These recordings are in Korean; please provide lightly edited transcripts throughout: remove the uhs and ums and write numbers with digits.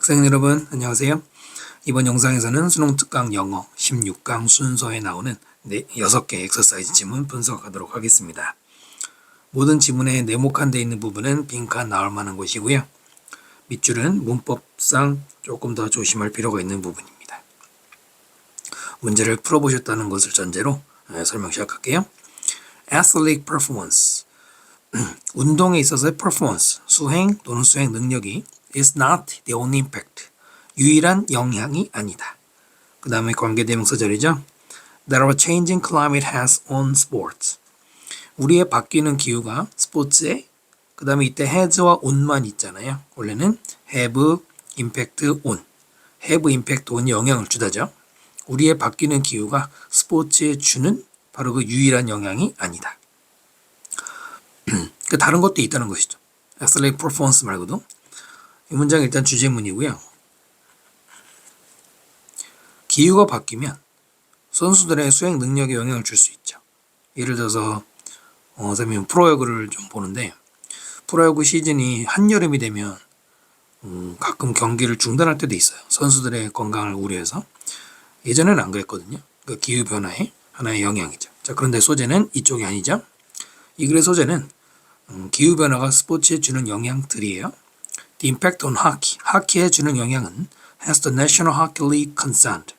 학생 여러분 안녕하세요. 이번 영상에서는 수능 특강 영어 16강 순서에 나오는 6개 엑서사이즈 지문 분석하도록 하겠습니다. 모든 지문에 네모칸 되어 있는 부분은 빈칸 나올 만한 곳이고요. 밑줄은 문법상 조금 더 조심할 필요가 있는 부분입니다. 문제를 풀어보셨다는 것을 전제로 설명 시작할게요. Athletic performance 운동에 있어서의 performance, 수행 또는 수행 능력이 is not the only impact, 유일한 영향이 아니다. 그 다음에 관계대명사절이죠. That our changing climate has on sports. 우리의 바뀌는 기후가 스포츠에, 그 다음에 이때 has와 on만 있잖아요. 원래는 have, impact, on. have, impact, on 영향을 주다죠. 우리의 바뀌는 기후가 스포츠에 주는 바로 그 유일한 영향이 아니다. 그 다른 것도 있다는 것이죠. athletic performance 말고도. 이 문장 일단 주제문이고요. 기후가 바뀌면 선수들의 수행 능력에 영향을 줄 수 있죠. 예를 들어서 선생님 프로야구를 좀 보는데 프로야구 시즌이 한여름이 되면 가끔 경기를 중단할 때도 있어요. 선수들의 건강을 우려해서. 예전에는 안 그랬거든요. 그 기후변화의 하나의 영향이죠. 자, 그런데 소재는 이쪽이 아니죠. 이 글의 소재는 기후변화가 스포츠에 주는 영향들이에요. The impact on hockey. 하키에 주는 영향은 has the National Hockey League concerned.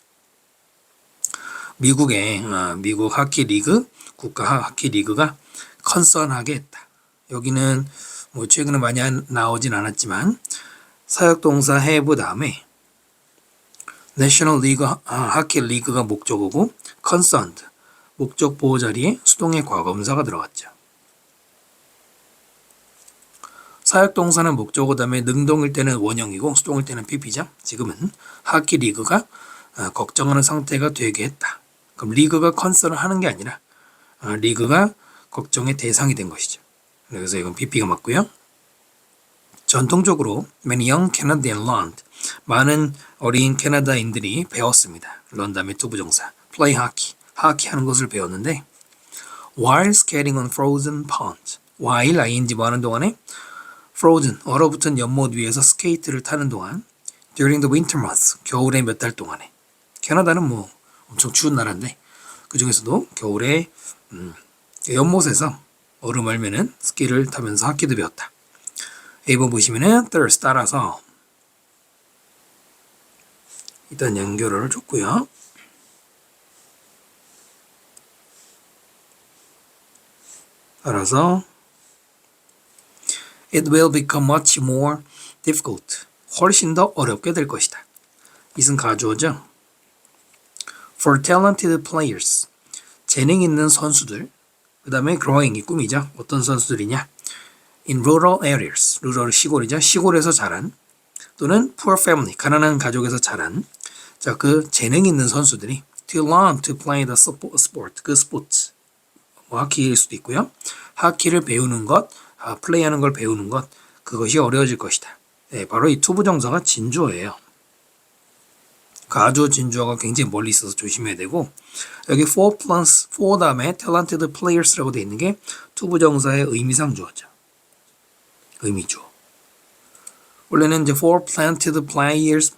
미국의 미국 하키 리그, 국가 하키 리그가 concern하게 했다. 여기는 뭐 최근에 많이 나오진 않았지만 사역동사 have 다음에 National League 하키 리그가 목적어고 concerned 목적 보호 자리에 수동의 과거분사가 들어갔죠. 사역동사는 목적어 다음에 능동일 때는 원형이고 수동일 때는 PP죠. 지금은 하키 리그가 걱정하는 상태가 되게 했다. 그럼 리그가 컨설을 하는 게 아니라 리그가 걱정의 대상이 된 것이죠. 그래서 이건 PP가 맞고요. 전통적으로 many young Canadian learned 많은 어린 캐나다인들이 배웠습니다. learn 다음에 투부정사 play hockey 하키 하는 것을 배웠는데 while skating on frozen ponds while ing 뭐 하는 동안에 frozen, 얼어붙은 연못 위에서 스케이트를 타는 동안 during the winter months, 겨울의 몇 달 동안에 캐나다는 뭐 엄청 추운 나라인데 그 중에서도 겨울에 연못에서 얼음 알면은 스키를 타면서 하키도 배웠다. A번 보시면은 thirst 따라서 일단 연결을 줬고요. 따라서 It will become much more difficult. 훨씬 더 어렵게 될 것이다. 이은 가주어죠. For talented players. 재능 있는 선수들. 그 다음에 growing이 꿈이죠. 어떤 선수들이냐. In rural areas. rural 시골이죠. 시골에서 자란. 또는 poor family. 가난한 가족에서 자란. 자, 그 재능 있는 선수들이 to learn to play the sport. 그 스포츠. 뭐 하키일 수도 있고요. 하키를 배우는 것. 플레이하는 걸 배우는 것 그것이 어려워질 것이다. 네, 바로 이 투부정사가 진주어예요. 가주어 진주어가 굉장히 멀리 있어서 조심해야 되고 여기 for 다음에 talented players라고 되어 있는 게 투부정사의 의미상 주어죠. 의미주어. 원래는 이제 for talented players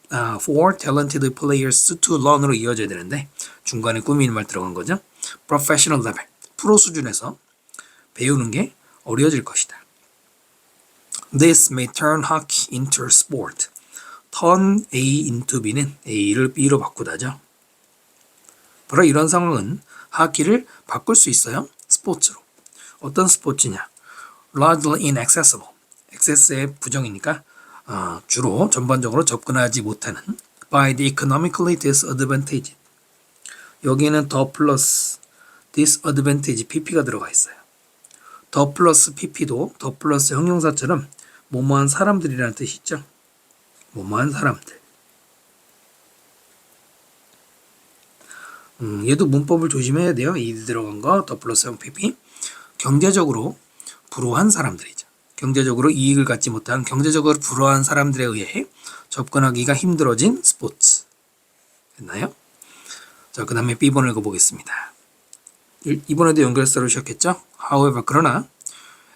to learn으로 이어져야 되는데 중간에 꾸미는 말 들어간 거죠. professional level 프로 수준에서 배우는 게 어려워질 것이다. This may turn hockey into a sport. turn A into B는 A를 B로 바꾸다죠. 바로 이런 상황은 하키를 바꿀 수 있어요. 스포츠로. 어떤 스포츠냐? Largely inaccessible. access의 부정이니까 주로 전반적으로 접근하지 못하는 by the economically disadvantaged. 여기에는 더 플러스 disadvantage PP가 들어가 있어요. 더 플러스 PP도 더 플러스 형용사처럼 뭐뭐한 사람들이라는 뜻이 있죠. 뭐뭐한 사람들. 얘도 문법을 조심해야 돼요. 이 들어간 거 더 플러스 형 PP. 경제적으로 불우한 사람들이죠. 경제적으로 이익을 갖지 못한 경제적으로 불우한 사람들에 의해 접근하기가 힘들어진 스포츠. 됐나요? 자, 그 다음에 B번 읽어보겠습니다. 이번에도 연결사로 시작했죠. However, 그러나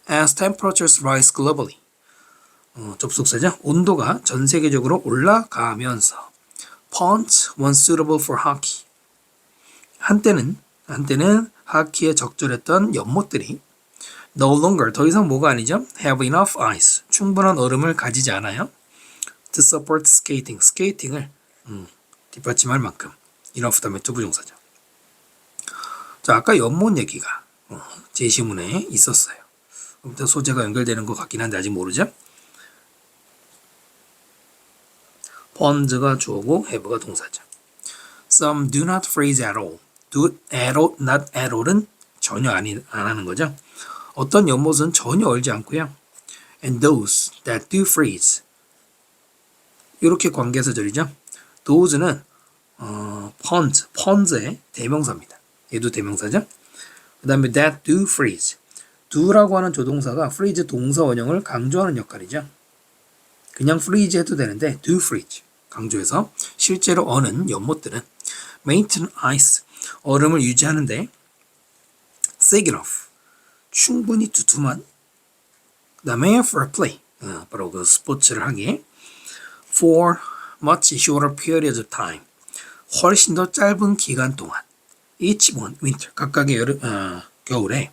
as temperatures rise globally, 접속사죠. 온도가 전 세계적으로 올라가면서 ponds weren't suitable for hockey. 한때는 하키에 적절했던 연못들이 no longer 더 이상 뭐가 아니죠? have enough ice 충분한 얼음을 가지지 않아요. to support skating 스케이팅을 뒷받침할 만큼 enough 다음에 투부정사죠. 자, 아까 연못 얘기가 제시문에 있었어요. 일단 소재가 연결되는 것 같긴 한데 아직 모르죠? ponds가 주어고 have가 동사죠. Some do not freeze at all. do at all, not at all은 전혀 안 하는 거죠. 어떤 연못은 전혀 얼지 않고요. And those that do freeze. 이렇게 관계사절이죠. those는 ponds의 대명사입니다. 얘도 대명사죠. 그 다음에 that do freeze. do라고 하는 조동사가 freeze 동사 원형을 강조하는 역할이죠. 그냥 freeze 해도 되는데 do freeze 강조해서 실제로 어는 연못들은 maintain ice 얼음을 유지하는데 thick enough 충분히 두툼한 그 다음에 for play 바로 그 스포츠를 하기에 for much shorter periods of time 훨씬 더 짧은 기간 동안 each one winter 각각의 겨울에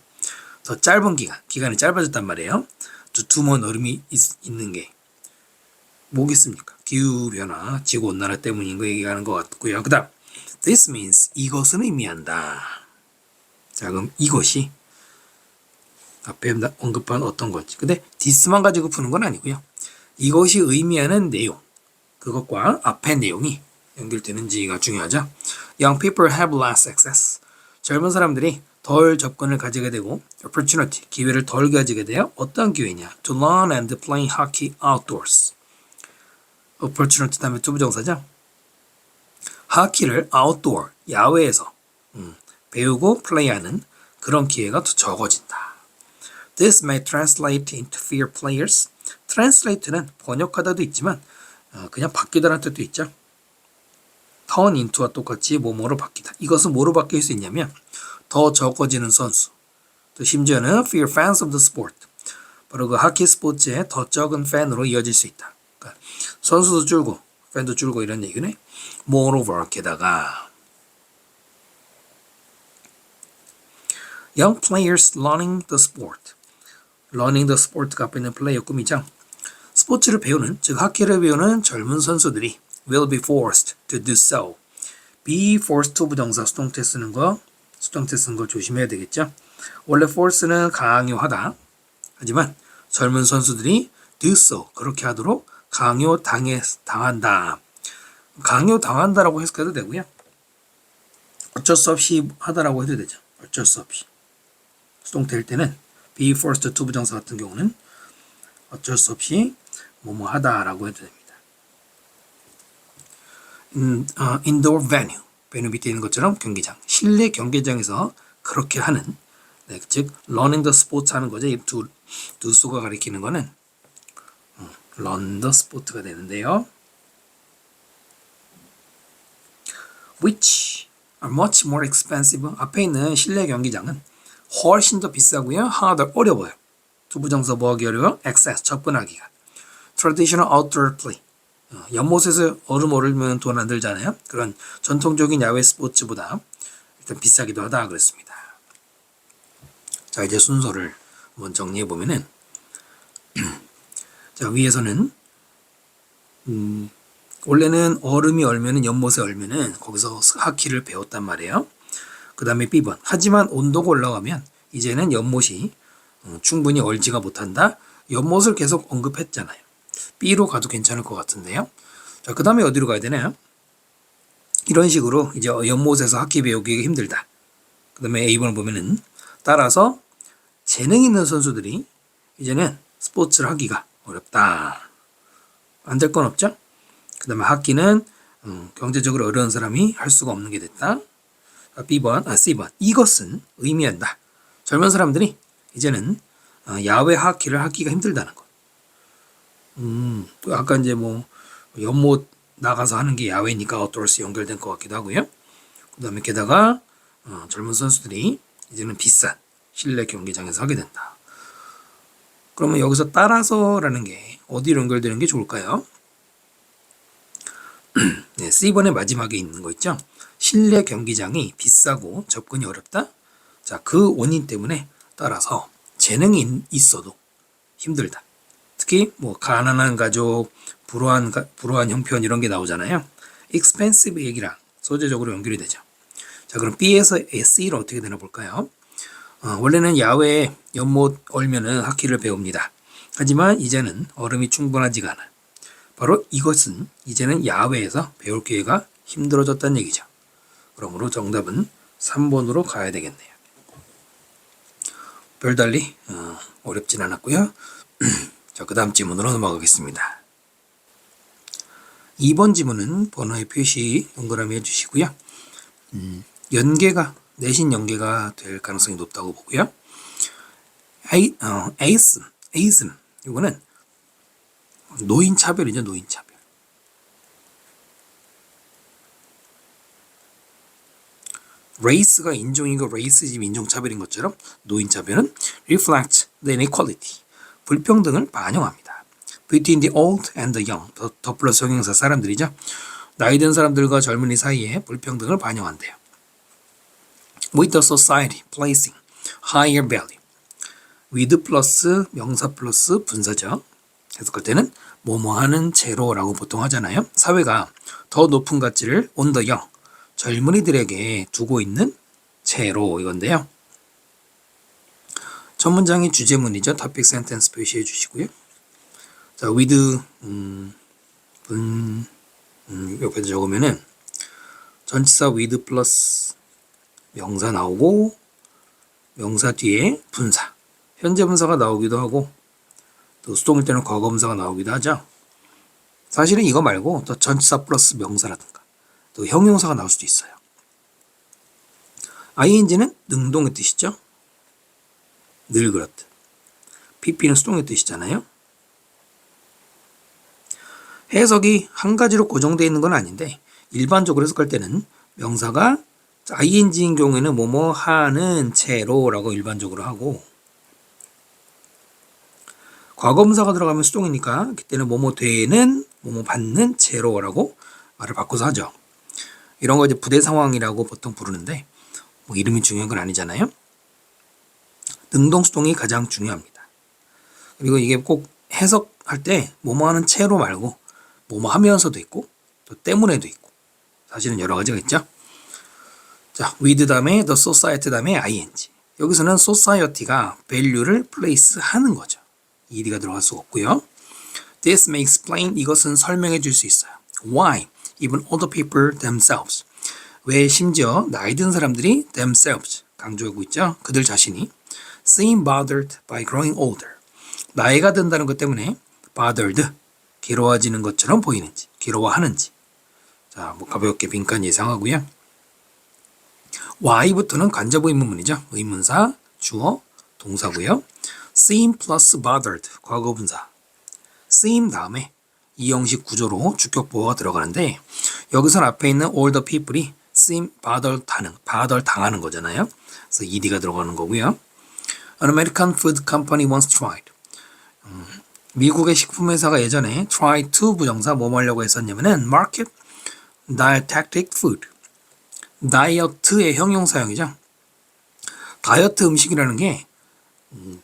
더 짧은 기간이 짧아졌단 말이에요. 두툼한 얼음이 있는 게 뭐겠습니까? 기후변화, 지구온난화 때문인 거 얘기하는 것 같고요. 그 다음 this means 이것은 의미한다. 자, 그럼 이것이 앞에 언급한 어떤 건지. 근데 this만 가지고 푸는 건 아니고요. 이것이 의미하는 내용, 그것과 앞의 내용이 연결되는지가 중요하죠. Young people have less access. 젊은 사람들이 덜 접근을 가지게 되고 opportunity, 기회를 덜 가지게 돼요. 어떤 기회냐? To learn and play hockey outdoors. opportunity 다음에 투부정사죠. 하키를 outdoor, 야외에서 배우고 플레이하는 그런 기회가 더 적어진다. This may translate into fewer players. translate는 번역하다도 있지만 그냥 바뀌다라는 뜻도 있죠. turn into와 똑같이 뭐뭐로 바뀌다. 이것은 뭐로 바뀔 수 있냐면 더 적어지는 선수. 또 심지어는 fewer fans of the sport. 바로 그 하키 스포츠의 더 적은 팬으로 이어질 수 있다. 그러니까 선수도 줄고 팬도 줄고 이런 얘기네. Moreover 게다가 young players learning the sport. learning the sport가 앞에 있는 플레이어 꿈이죠. 스포츠를 배우는 즉 하키를 배우는 젊은 선수들이 will be forced to do so. be forced to 부정사 수동태 쓰는 거 조심해야 되겠죠. 원래 force는 강요하다. 하지만 젊은 선수들이 do so 그렇게 하도록 당한다. 강요당한다라고 해석해도 되고요. 어쩔 수 없이 하다라고 해도 되죠. 어쩔 수 없이. 수동태일 때는 be forced to 부정사 같은 경우는 어쩔 수 없이 뭐뭐 하다라고 해도 됩니다. indoor venue. venue 밑에 있는 것처럼 경기장. 실내 경기장에서 그렇게 하는 즉 learning the sports 하는 거죠. 이 두 수가 가리키는 거는 learn the sport가 되는데요. which are much more expensive. 앞에 있는 실내 경기장은 훨씬 더 비싸고요. harder 어려워요. 투부정사 뭐하기 어려워? access 접근하기가. traditional outdoor play. 연못에서 얼음 오르면 돈 안 들잖아요. 그런 전통적인 야외 스포츠보다 일단 비싸기도 하다 그랬습니다. 자, 이제 순서를 한번 정리해 보면은 자, 위에서는 원래는 얼음이 얼면은 연못에 얼면은 거기서 하키를 배웠단 말이에요. 그 다음에 B번 하지만 온도가 올라가면 이제는 연못이 충분히 얼지가 못한다. 연못을 계속 언급했잖아요. B로 가도 괜찮을 것 같은데요. 자, 그 다음에 어디로 가야 되나요? 이런 식으로 이제 연못에서 하키 배우기가 힘들다. 그 다음에 A번을 보면은 따라서 재능 있는 선수들이 이제는 스포츠를 하기가 어렵다. 안 될 건 없죠? 그 다음에 하키는 경제적으로 어려운 사람이 할 수가 없는 게 됐다. C번 이것은 의미한다. 젊은 사람들이 이제는 야외 하키를 하기가 힘들다는 거. 아까 이제 뭐 연못 나가서 하는 게 야외니까 아웃도어스 연결된 것 같기도 하고요. 그 다음에 게다가 젊은 선수들이 이제는 비싼 실내 경기장에서 하게 된다. 그러면 여기서 따라서라는 게 어디로 연결되는 게 좋을까요? 네, C번의 마지막에 있는 거 있죠? 실내 경기장이 비싸고 접근이 어렵다? 자, 그 원인 때문에 따라서 재능이 있어도 힘들다. 특히 뭐 가난한 가족, 불우한 형편 이런 게 나오잖아요. expensive 얘기랑 소재적으로 연결이 되죠. 자, 그럼 B에서 C로 어떻게 되나 볼까요? 원래는 야외에 연못 얼면은 하키를 배웁니다. 하지만 이제는 얼음이 충분하지가 않아. 바로 이것은 이제는 야외에서 배울 기회가 힘들어졌다는 얘기죠. 그러므로 정답은 3번으로 가야 되겠네요. 별달리 어렵진 않았고요. 자, 그 다음 지문으로 넘어가겠습니다. 2번 지문은 번호의 표시 동그라미 해주시고요. 내신 연계가 될 가능성이 높다고 보고요. 에이즘, 이거는 노인차별이죠, 노인차별. 레이스가 인종이고 레이스즘 인종차별인 것처럼 노인차별은 reflect the inequality, 불평등을 반영합니다. between the old and the young, 더 플러스 형용사 사람들이죠. 나이 든 사람들과 젊은이 사이에 불평등을 반영한대요. with the society placing higher value, with 플러스 명사 플러스 분사죠. 해석할 때는 뭐뭐하는 채로라고 보통 하잖아요. 사회가 더 높은 가치를 on the young, 젊은이들에게 두고 있는 채로 이건데요. 첫 문장이 주제문이죠. topic sentence 표시해 주시고요. 자, with 옆에 적으면은 전치사 with 플러스 명사 나오고 명사 뒤에 분사, 현재 분사가 나오기도 하고 또 수동일 때는 과거 분사가 나오기도 하죠. 사실은 이거 말고 또 전치사 플러스 명사라든가 또 형용사가 나올 수도 있어요. ing는 능동의 뜻이죠. 늘 그렇듯. pp는 수동의 뜻이잖아요. 해석이 한 가지로 고정되어 있는 건 아닌데 일반적으로 해석할 때는 명사가 ing인 경우에는 뭐뭐 하는 채로라고 일반적으로 하고 과거분사가 들어가면 수동이니까 그때는 뭐뭐 되는 뭐뭐 받는 채로라고 말을 바꿔서 하죠. 이런 거 이제 부대 상황이라고 보통 부르는데 뭐 이름이 중요한 건 아니잖아요. 능동 수동이 가장 중요합니다. 그리고 이게 꼭 해석할 때 뭐뭐 하는 채로 말고 뭐뭐 하면서도 있고 또 때문에도 있고 사실은 여러 가지가 있죠. 자, with 다음에 the society 다음에 ing. 여기서는 society가 value를 place 하는 거죠. ed가 들어갈 수가 없고요. This may explain, 이것은 설명해 줄 수 있어요. Why even older people themselves, 왜 심지어 나이 든 사람들이 themselves 강조하고 있죠. 그들 자신이 seem bothered by growing older, 나이가 든다는 것 때문에 bothered, 괴로워지는 것처럼 보이는지, 괴로워하는지. 자, 뭐 가볍게 빈칸 예상하고요. Y부터는 간접 의문문이죠. 의문사, 주어, 동사고요. seem plus bothered, 과거분사. seem 다음에 이 형식 구조로 주격보어가 들어가는데 여기서 앞에 있는 all the people이 seem bothered 당하는 거잖아요. 그래서 ed가 들어가는 거고요. An American food company once tried. 미국의 식품회사가 예전에 try to 부정사 뭐 하려고 했었냐면은 market dietetic food. 다이어트의 형용사형이죠. 다이어트 음식이라는 게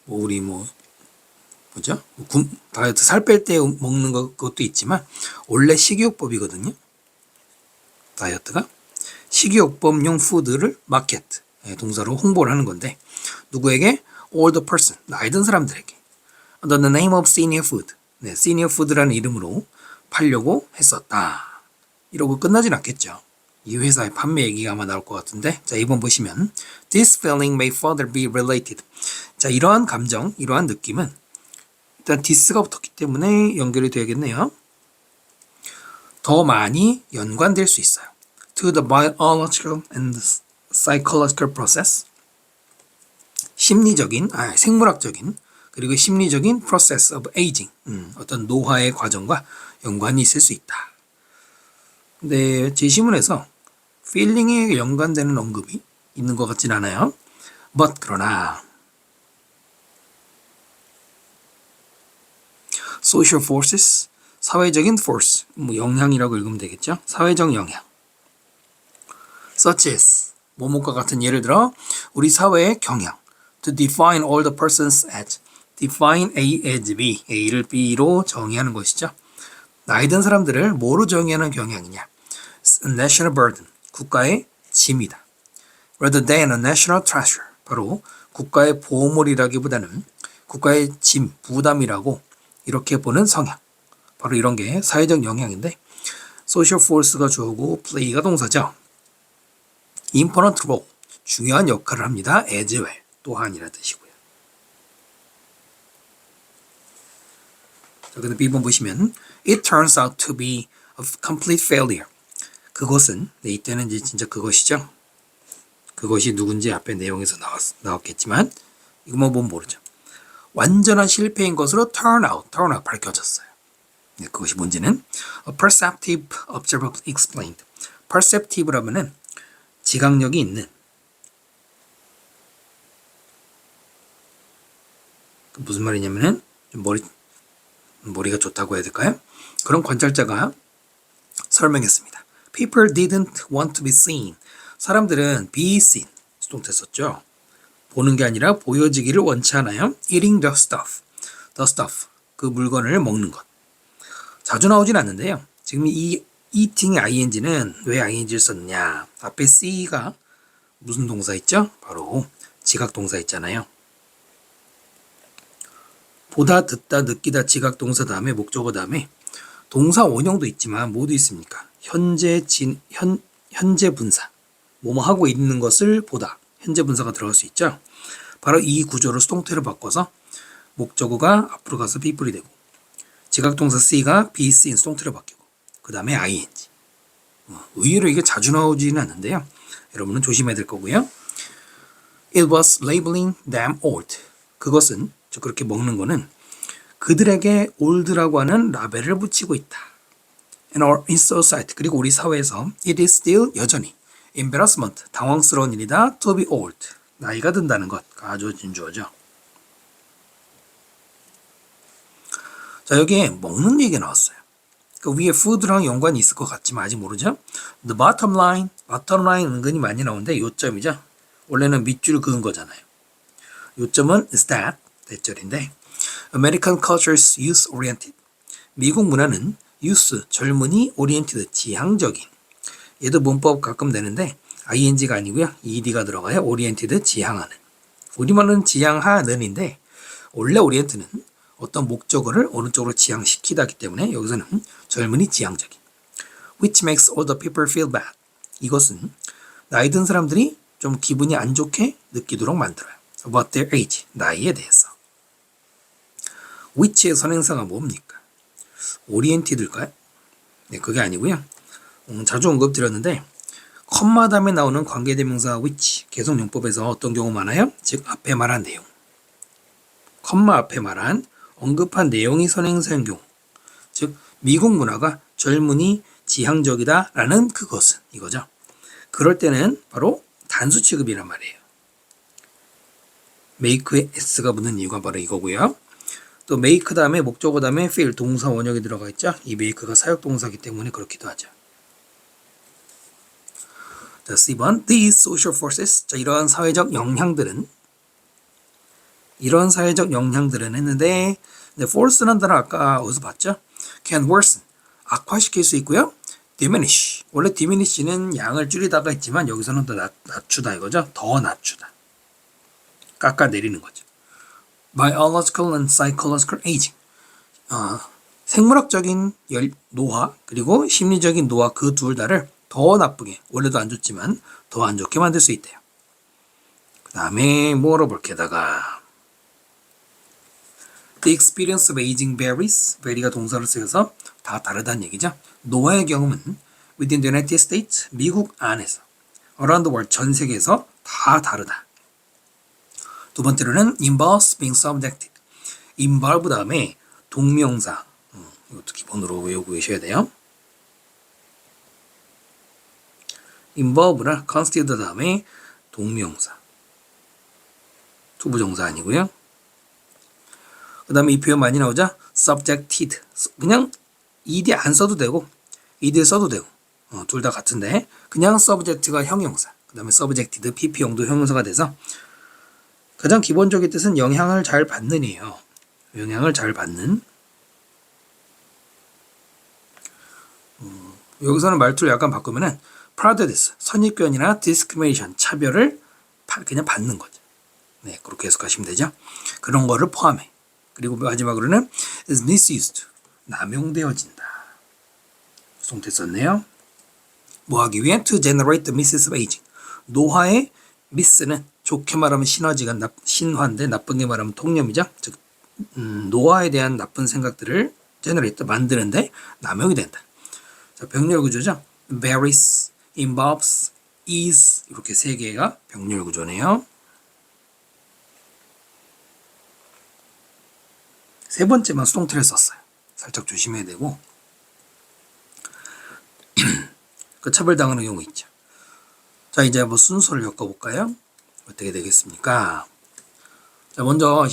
우리 뭐죠? 다이어트 살 뺄 때 먹는 것도 있지만 원래 식이요법이거든요. 다이어트가 식이요법용 푸드를 마켓 동사로 홍보를 하는 건데 누구에게? older person, 나이 든 사람들에게. under the name of senior food, 네, senior food라는 이름으로 팔려고 했었다. 이러고 끝나진 않겠죠. 이 회사의 판매 얘기가 아마 나올 것 같은데, 자, 2번 보시면 this feeling may further be related. 자, 이러한 감정, 이러한 느낌은 일단 this가 붙었기 때문에 연결이 되겠네요. 더 많이 연관될 수 있어요. to the biological and psychological process. 생물학적인 그리고 심리적인 process of aging, 어떤 노화의 과정과 연관이 있을 수 있다. 근데 제시문에서 feeling에 연관되는 언급이 있는 것 같진 않아요. but 그러나 social forces, 사회적인 force, 영향이라고 읽으면 되겠죠? 사회적 영향. such as, 뭐뭐과 같은 예를 들어 우리 사회의 경향. to define all the persons as, define A as B, A를 B로 정의하는 것이죠. 나이 든 사람들을 뭐로 정의하는 경향이냐? national burden, 국가의 짐이다. rather than a national treasure, 바로 국가의 보물이라기보다는 국가의 짐, 부담이라고 이렇게 보는 성향. 바로 이런 게 사회적 영향인데 social force가 주어고 play가 동사죠. important role, 중요한 역할을 합니다. as well, 또한이라 뜻이고요. 자, 근데 B번 보시면 it turns out to be a complete failure. 그것은, 네, 이때는 이제 진짜 그것이죠. 그것이 누군지 앞에 내용에서 나왔겠지만 이것만 보면 모르죠. 완전한 실패인 것으로 turn out 밝혀졌어요. 네, 그것이 뭔지는 a perceptive observer explained. perceptive라면은 지각력이 있는, 무슨 말이냐면은 좀 머리가 좋다고 해야 될까요? 그런 관찰자가 설명했습니다. People didn't want to be seen. 사람들은 be seen, 수동태 썼죠. 보는 게 아니라 보여지기를 원치 않아요. Eating the stuff. The stuff, 그 물건을 먹는 것. 자주 나오진 않는데요. 지금 이 eating의 ing는 왜 ing를 썼냐? 앞에 see가 무슨 동사 있죠? 바로 지각 동사 있잖아요. 보다, 듣다, 느끼다, 지각 동사 다음에 목적어 다음에 동사 원형도 있지만 모두 있습니까? 현재 분사. 뭐뭐 하고 있는 것을 보다. 현재 분사가 들어갈 수 있죠. 바로 이 구조로 수동태로 바꿔서 목적어가 앞으로 가서 people이 되고 지각동사 C가 be seen 수동태로 바뀌고 그 다음에 ing. 의외로 이게 자주 나오지는 않는데요. 여러분은 조심해야 될 거고요. It was labeling them old. 그것은, 즉 그렇게 먹는 거는 그들에게 old라고 하는 라벨을 붙이고 있다. And in society, 그리고 우리 사회에서 it is still 여전히 embarrassment, 당황스러운 일이다. to be old, 나이가 든다는 것, 아주 진주어죠. 자, 여기에 먹는 얘기가 나왔어요. 그 위에 food랑 연관이 있을 것 같지만 아직 모르죠. The bottom line 은근히 많이 나오는데 요점이죠. 원래는 밑줄 그은 거잖아요. 요점은 is that, 대절인데 American culture is youth oriented. 미국 문화는 youth, 젊은이, oriented, 지향적인. 얘도 문법 가끔 되는데 ing가 아니고요. ed가 들어가요. oriented, 지향하는. 우리말은 지향하는인데 원래 orient는 어떤 목적어를 어느 쪽으로 지향시키다기 때문에 여기서는 젊은이, 지향적인. Which makes older people feel bad. 이것은 나이 든 사람들이 좀 기분이 안 좋게 느끼도록 만들어요. About their age, 나이에 대해서. which의 선행사가 뭡니까? oriented일까요? 네, 그게 아니고요. 자주 언급드렸는데 컴마 다음에 나오는 관계대명사 which, 계속용법에서 어떤 경우 많아요? 즉 앞에 말한 내용. 컴마 앞에 말한 언급한 내용이 선행사인 경우, 즉 미국 문화가 젊은이, 지향적이다 라는 그것은, 이거죠. 그럴 때는 바로 단수 취급이란 말이에요. make에 s가 붙는 이유가 바로 이거고요. 또 make 다음에 목적어 다음에 feel, 동사 원형이 들어가 있죠. 이 make가 사역동사이기 때문에 그렇기도 하죠. 자, C번 These social forces, 자, 이러한 사회적 영향들은 했는데 force라는 단어 아까 어디서 봤죠? can worsen, 악화시킬 수 있고요. diminish, 원래 diminish는 양을 줄이다가 있지만 여기서는 더 낮추다 이거죠. 더 낮추다, 깎아내리는 거죠. biological and psychological aging, 생물학적인 노화 그리고 심리적인 노화, 그 둘 다를 더 나쁘게, 원래도 안 좋지만 더 안 좋게 만들 수 있대요. 그 다음에 뭐로 볼게다가 The experience of aging varies, vary가 동사를 쓰여서 다 다르다는 얘기죠. 노화의 경험은 within the United States, 미국 안에서, around the world, 전 세계에서 다 다르다. 두 번째로는 involves being subjected. involve 다음에 동명사, 이것도 기본으로 외우고 계셔야 돼요. involve나 constitute 다음에 동명사, 투부정사 아니고요. 그 다음에 이 표현 많이 나오죠. subjected. 그냥 ed 안 써도 되고 ed 써도 되고 둘 다 같은데 그냥 subject가 형용사, 그 다음에 subjected pp용도 형용사가 돼서 가장 기본적인 뜻은 영향을 잘 받는 이에요. 영향을 잘 받는. 여기서는 말투를 약간 바꾸면은 prejudice, 선입견이나 discrimination, 차별을 그냥 받는 거죠. 네, 그렇게 해석하시면 되죠. 그런 거를 포함해. 그리고 마지막으로는 is misused, 남용되어진다. 수동태 썼네요. 뭐 하기 위해? to generate the misses of aging. 노화의 miss는 좋게 말하면 신화인데 나쁘게 말하면 통념이죠. 즉 노화에 대한 나쁜 생각들을 generate, 만드는데 남용이 된다. 자, 병렬 구조죠. varies, involves, is, 이렇게 세 개가 병렬 구조네요. 세 번째만 수동태를 썼어요. 살짝 조심해야 되고 그 차별당하는 경우 있죠. 자, 이제 한번 순서를 엮어볼까요? 어떻게 되겠습니까? 자, 먼저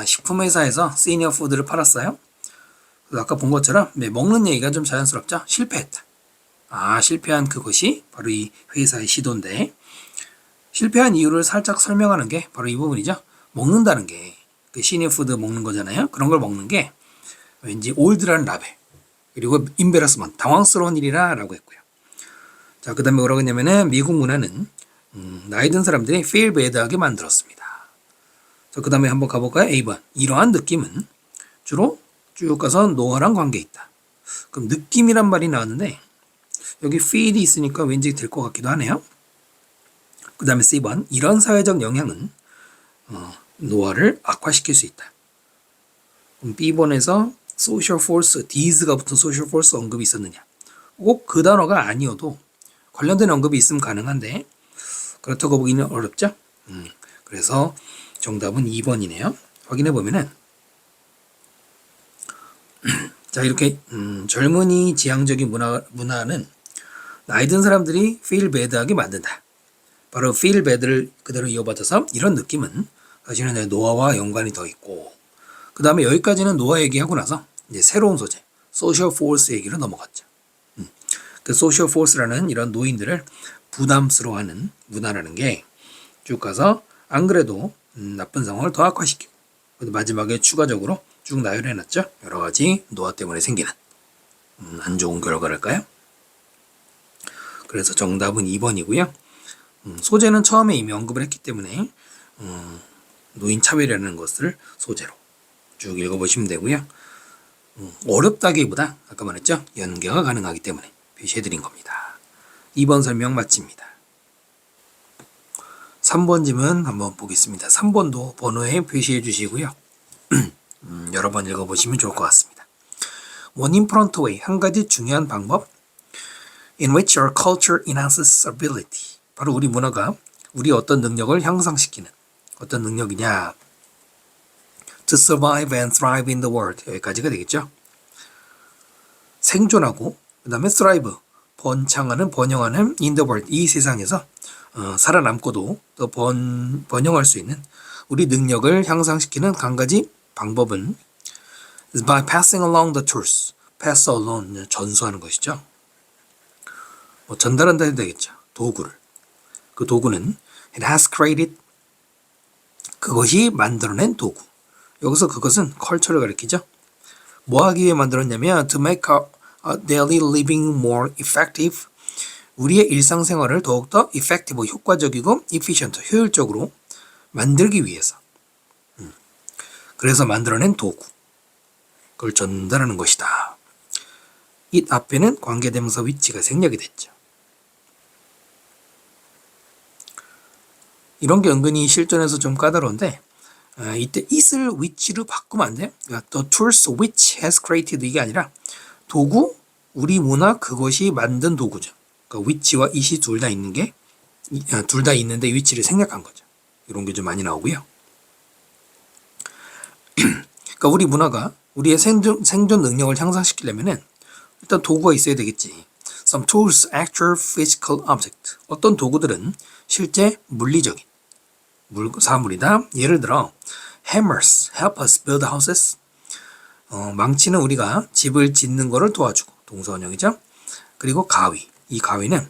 식품회사에서 시니어 푸드를 팔았어요. 아까 본 것처럼 먹는 얘기가 좀 자연스럽죠? 실패했다. 실패한 그것이 바로 이 회사의 시도인데 실패한 이유를 살짝 설명하는 게 바로 이 부분이죠. 먹는다는 게 그 시니어 푸드 먹는 거잖아요. 그런 걸 먹는 게 왠지 올드라는 라벨 그리고 임베러스먼트, 당황스러운 일이라 라고 했고요. 자, 그 다음에 뭐라고 했냐면은 미국 문화는 나이 든 사람들이 feel bad하게 만들었습니다. 자, 그 다음에 한번 가볼까요? A번. 이러한 느낌은 주로 쭉 가서 노화랑 관계 있다. 그럼 느낌이란 말이 나왔는데 여기 feel이 있으니까 왠지 될 것 같기도 하네요. 그 다음에 C번. 이런 사회적 영향은 노화를 악화시킬 수 있다. 그럼 B번에서 social force, these가 붙은 social force 언급이 있었느냐. 꼭 그 단어가 아니어도 관련된 언급이 있으면 가능한데 그렇다고 보기는 어렵죠. 그래서 정답은 2번이네요. 확인해 보면은 자, 이렇게 젊은이 지향적인 문화는 나이 든 사람들이 feel bad하게 만든다. 바로 feel bad를 그대로 이어받아서 이런 느낌은 사실은 노화와 연관이 더 있고 그 다음에 여기까지는 노화 얘기하고 나서 이제 새로운 소재 social force 얘기로 넘어갔죠. 그 social force라는 이런 노인들을 부담스러워하는 문화라는 게 쭉 가서 안 그래도 나쁜 상황을 더 악화시키고 마지막에 추가적으로 쭉 나열해놨죠. 여러 가지 노화 때문에 생기는 안 좋은 결과랄까요? 그래서 정답은 2번이고요. 소재는 처음에 이미 언급을 했기 때문에 노인 차별이라는 것을 소재로 쭉 읽어보시면 되고요. 어렵다기보다 아까 말했죠. 연계가 가능하기 때문에 표시해드린 겁니다. 2번 설명 마칩니다. 3번 질문 한번 보겠습니다. 3번도 번호에 표시해 주시고요. 여러 번 읽어보시면 좋을 것 같습니다. One important way, 한 가지 중요한 방법 in which our culture enhances ability. 바로 우리 문화가 우리 어떤 능력을 향상시키는 어떤 능력이냐. To survive and thrive in the world. 여기까지가 되겠죠. 생존하고 그 다음에 thrive, 번영하는 in the world. 이 세상에서 살아남고도 또 번영할 수 있는 우리 능력을 향상시키는 한 가지 방법은 is by passing along the truth. pass along, 전수하는 것이죠. 전달한다 해도 되겠죠. 도구를. 그 도구는 it has created, 그것이 만들어낸 도구. 여기서 그것은 컬처를 가리키죠. 뭐 하기 위해 만들었냐면 to make our daily living more effective. 우리의 일상생활을 더욱더 effective, 효과적이고 efficient, 효율적으로 만들기 위해서. 그래서 만들어낸 도구. 그걸 전달하는 것이다. 이 앞에는 관계대명사 위치가 생략이 됐죠. 이런 게 은근히 실전에서 좀 까다로운데 이때 it을 which로 바꾸면 안 돼요. 그러니까 the tools which has created 이게 아니라 도구, 우리 문화, 그것이 만든 도구죠. 그러니까 which와 it이 둘 다 있는 게 둘 다 있는데 위치를 생략한 거죠. 이런 게 좀 많이 나오고요. 그러니까 우리 문화가 우리의 생존 능력을 향상시키려면은 일단 도구가 있어야 되겠지. Some tools, actual physical object. 어떤 도구들은 실제 물리적인 사물이다. 예를 들어 hammers help us build houses. 망치는 우리가 집을 짓는 거를 도와주고 동사원형이죠. 그리고 가위, 이 가위는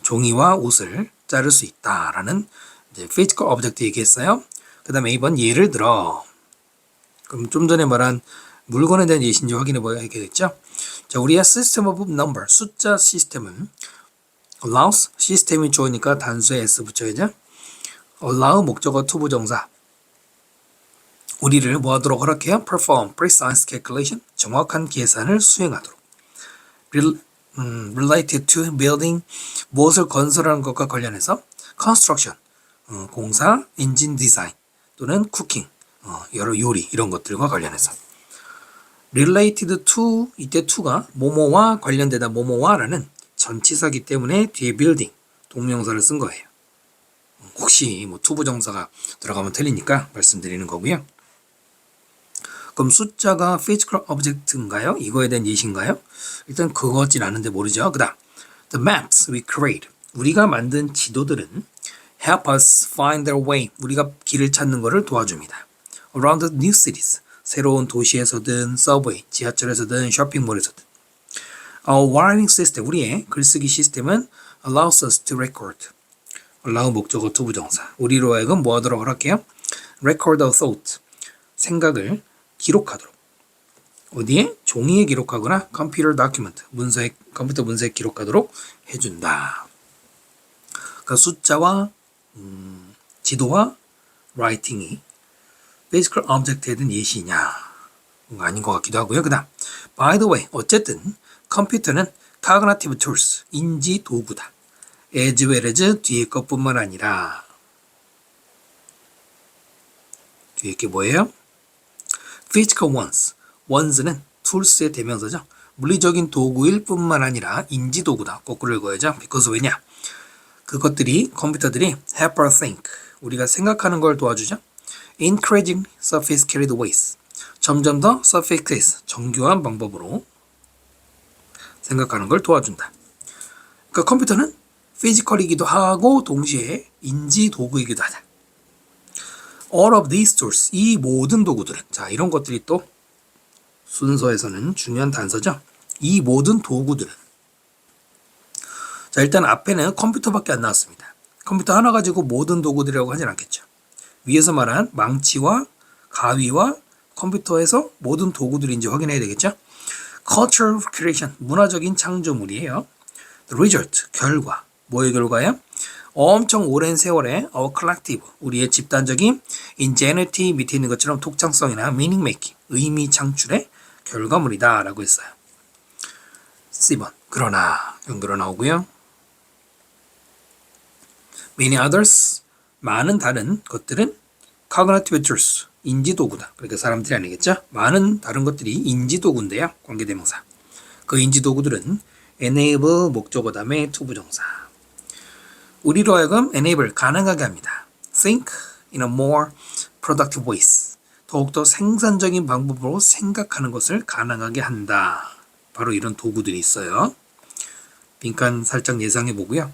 종이와 옷을 자를 수 있다라는 이제 physical object 얘기했어요. 그 다음에 A번 예를 들어. 그럼 좀 전에 말한 물건에 대한 예시인지 확인해 봐야겠죠. 자, 우리의 system of number, 숫자 시스템은 allows, 시스템이 좋으니까 단수에 s 붙여야죠. allow 목적어 투부정사. 우리를 뭐 하도록 허락해요? perform precise calculation, 정확한 계산을 수행하도록. related to building, 무엇을 건설하는 것과 관련해서 construction, 공사, engine design 또는 cooking, 여러 요리 이런 것들과 관련해서. related to, 이때 to가 뭐뭐와 관련되다 뭐뭐와라는 전치사기 때문에 뒤에 building, 동명사를 쓴 거예요. 혹시 뭐 투부정사가 들어가면 틀리니까 말씀드리는 거고요. 그럼 숫자가 physical object인가요? 이거에 대한 예시인가요? 일단 그거진 않은데 모르죠. 그 다음 the maps we create, 우리가 만든 지도들은 help us find their way, 우리가 길을 찾는 것을 도와줍니다. around the new cities, 새로운 도시에서든 subway, 지하철에서든 쇼핑몰에서든. Our wiring system, 우리의 글쓰기 시스템은 allows us to record, allow 목적어 투부정사, 우리로 하여금 뭐 하도록 허락해요? record a thought, 생각을 기록하도록. 어디에? 종이에 기록하거나 컴퓨터 다큐멘트, 컴퓨터 문서에 기록하도록 해준다. 그러니까 숫자와 지도와 라이팅이 physical object에 대한 예시냐? 뭔가 아닌 것 같기도 하고요. 그 다음 by the way, 어쨌든 컴퓨터는 cognitive tools, 인지 도구다. as well as 뒤에 것뿐만 아니라, 뒤에 게 뭐예요? physical ones, ones는 tools의 대명사죠. 물리적인 도구일 뿐만 아니라 인지 도구다. 거꾸로 읽어야죠. because 왜냐? 그것들이, 컴퓨터들이 help us think, 우리가 생각하는 걸 도와주죠. increasing sophisticated ways, 점점 더 sophisticated, 정교한 방법으로 생각하는 걸 도와준다. 그러니까 컴퓨터는 피지컬이기도 하고 동시에 인지 도구이기도 하다. All of these tools, 이 모든 도구들은, 자, 이런 것들이 또 순서에서는 중요한 단서죠. 이 모든 도구들은. 자, 일단 앞에는 컴퓨터밖에 안 나왔습니다. 컴퓨터 하나 가지고 모든 도구들이라고 하진 않겠죠. 위에서 말한 망치와 가위와 컴퓨터에서 모든 도구들인지 확인해야 되겠죠. Cultural creation, 문화적인 창조물이에요. The result, 결과. 뭐의 결과예요? 엄청 오랜 세월에 our collective, 우리의 집단적인 ingenuity 밑에 있는 것처럼 독창성이나 meaning making, 의미 창출의 결과물이다 라고 했어요. C번, 그러나 연결어 나오고요. Many others, 많은 다른 것들은 cognitive tools, 인지도구다. 그러니까 사람들이 아니겠죠? 많은 다른 것들이 인지도구인데요. 관계대명사. 그 인지도구들은 enable 목적어 다음에 투부정사. 우리로 하여금 enable 가능하게 합니다. think in a more productive ways. 더욱더 생산적인 방법으로 생각하는 것을 가능하게 한다. 바로 이런 도구들이 있어요. 빈칸 살짝 예상해 보고요.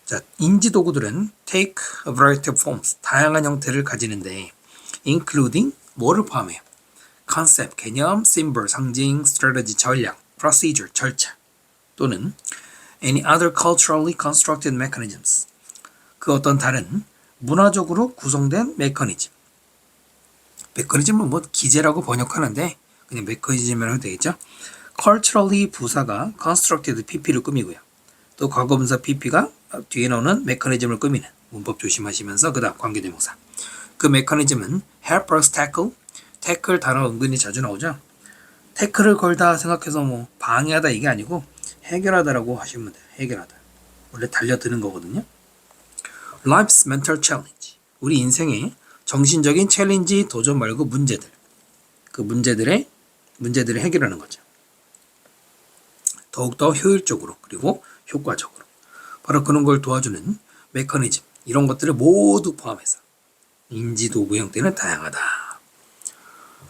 자, 인지 도구들은 take a variety of forms, 다양한 형태를 가지는데 including 뭐를 포함해요? concept, 개념, symbol, 상징, strategy, 전략, procedure, 절차 또는 any other culturally constructed mechanisms, 그 어떤 다른 문화적으로 구성된 메커니즘. 메커니즘은 뭐 기제라고 번역하는데 그냥 메커니즘이라고 해도 되겠죠. culturally 부사가 constructed pp를 꾸미고요. 또 과거분사 pp가 뒤에 나오는 메커니즘을 꾸미는 문법 조심하시면서 그 다음 관계대명사. 그 메커니즘은 help us tackle, tackle 단어 은근히 자주 나오죠. 태클을 걸다 생각해서 뭐 방해하다 이게 아니고 해결하다라고 하시면 돼요. 해결하다. 원래 달려드는 거거든요. Life's mental challenge. 우리 인생의 정신적인 챌린지, 도전 말고 문제들. 그 문제들을 해결하는 거죠. 더욱더 효율적으로 그리고 효과적으로. 바로 그런 걸 도와주는 메커니즘. 이런 것들을 모두 포함해서 인지도구 형태는 다양하다.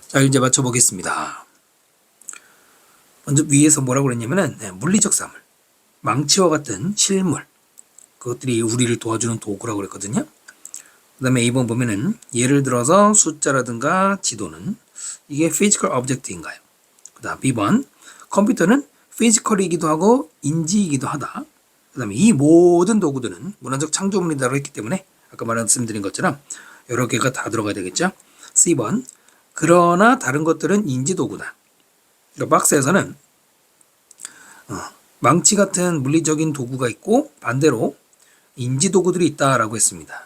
자, 이제 맞춰보겠습니다. 먼저 위에서 뭐라고 그랬냐면은 물리적 사물, 망치와 같은 실물, 그것들이 우리를 도와주는 도구라고 그랬거든요. 그 다음에 A번 보면은 예를 들어서 숫자라든가 지도는 이게 physical object인가요? 그 다음 B번 컴퓨터는 physical이기도 하고 인지이기도 하다. 그 다음에 이 모든 도구들은 문화적 창조물이라고 했기 때문에 아까 말씀드린 것처럼 여러 개가 다 들어가야 되겠죠. C번 그러나 다른 것들은 인지도구다. 그러니까 박스에서는 망치 같은 물리적인 도구가 있고 반대로 인지도구들이 있다라고 했습니다.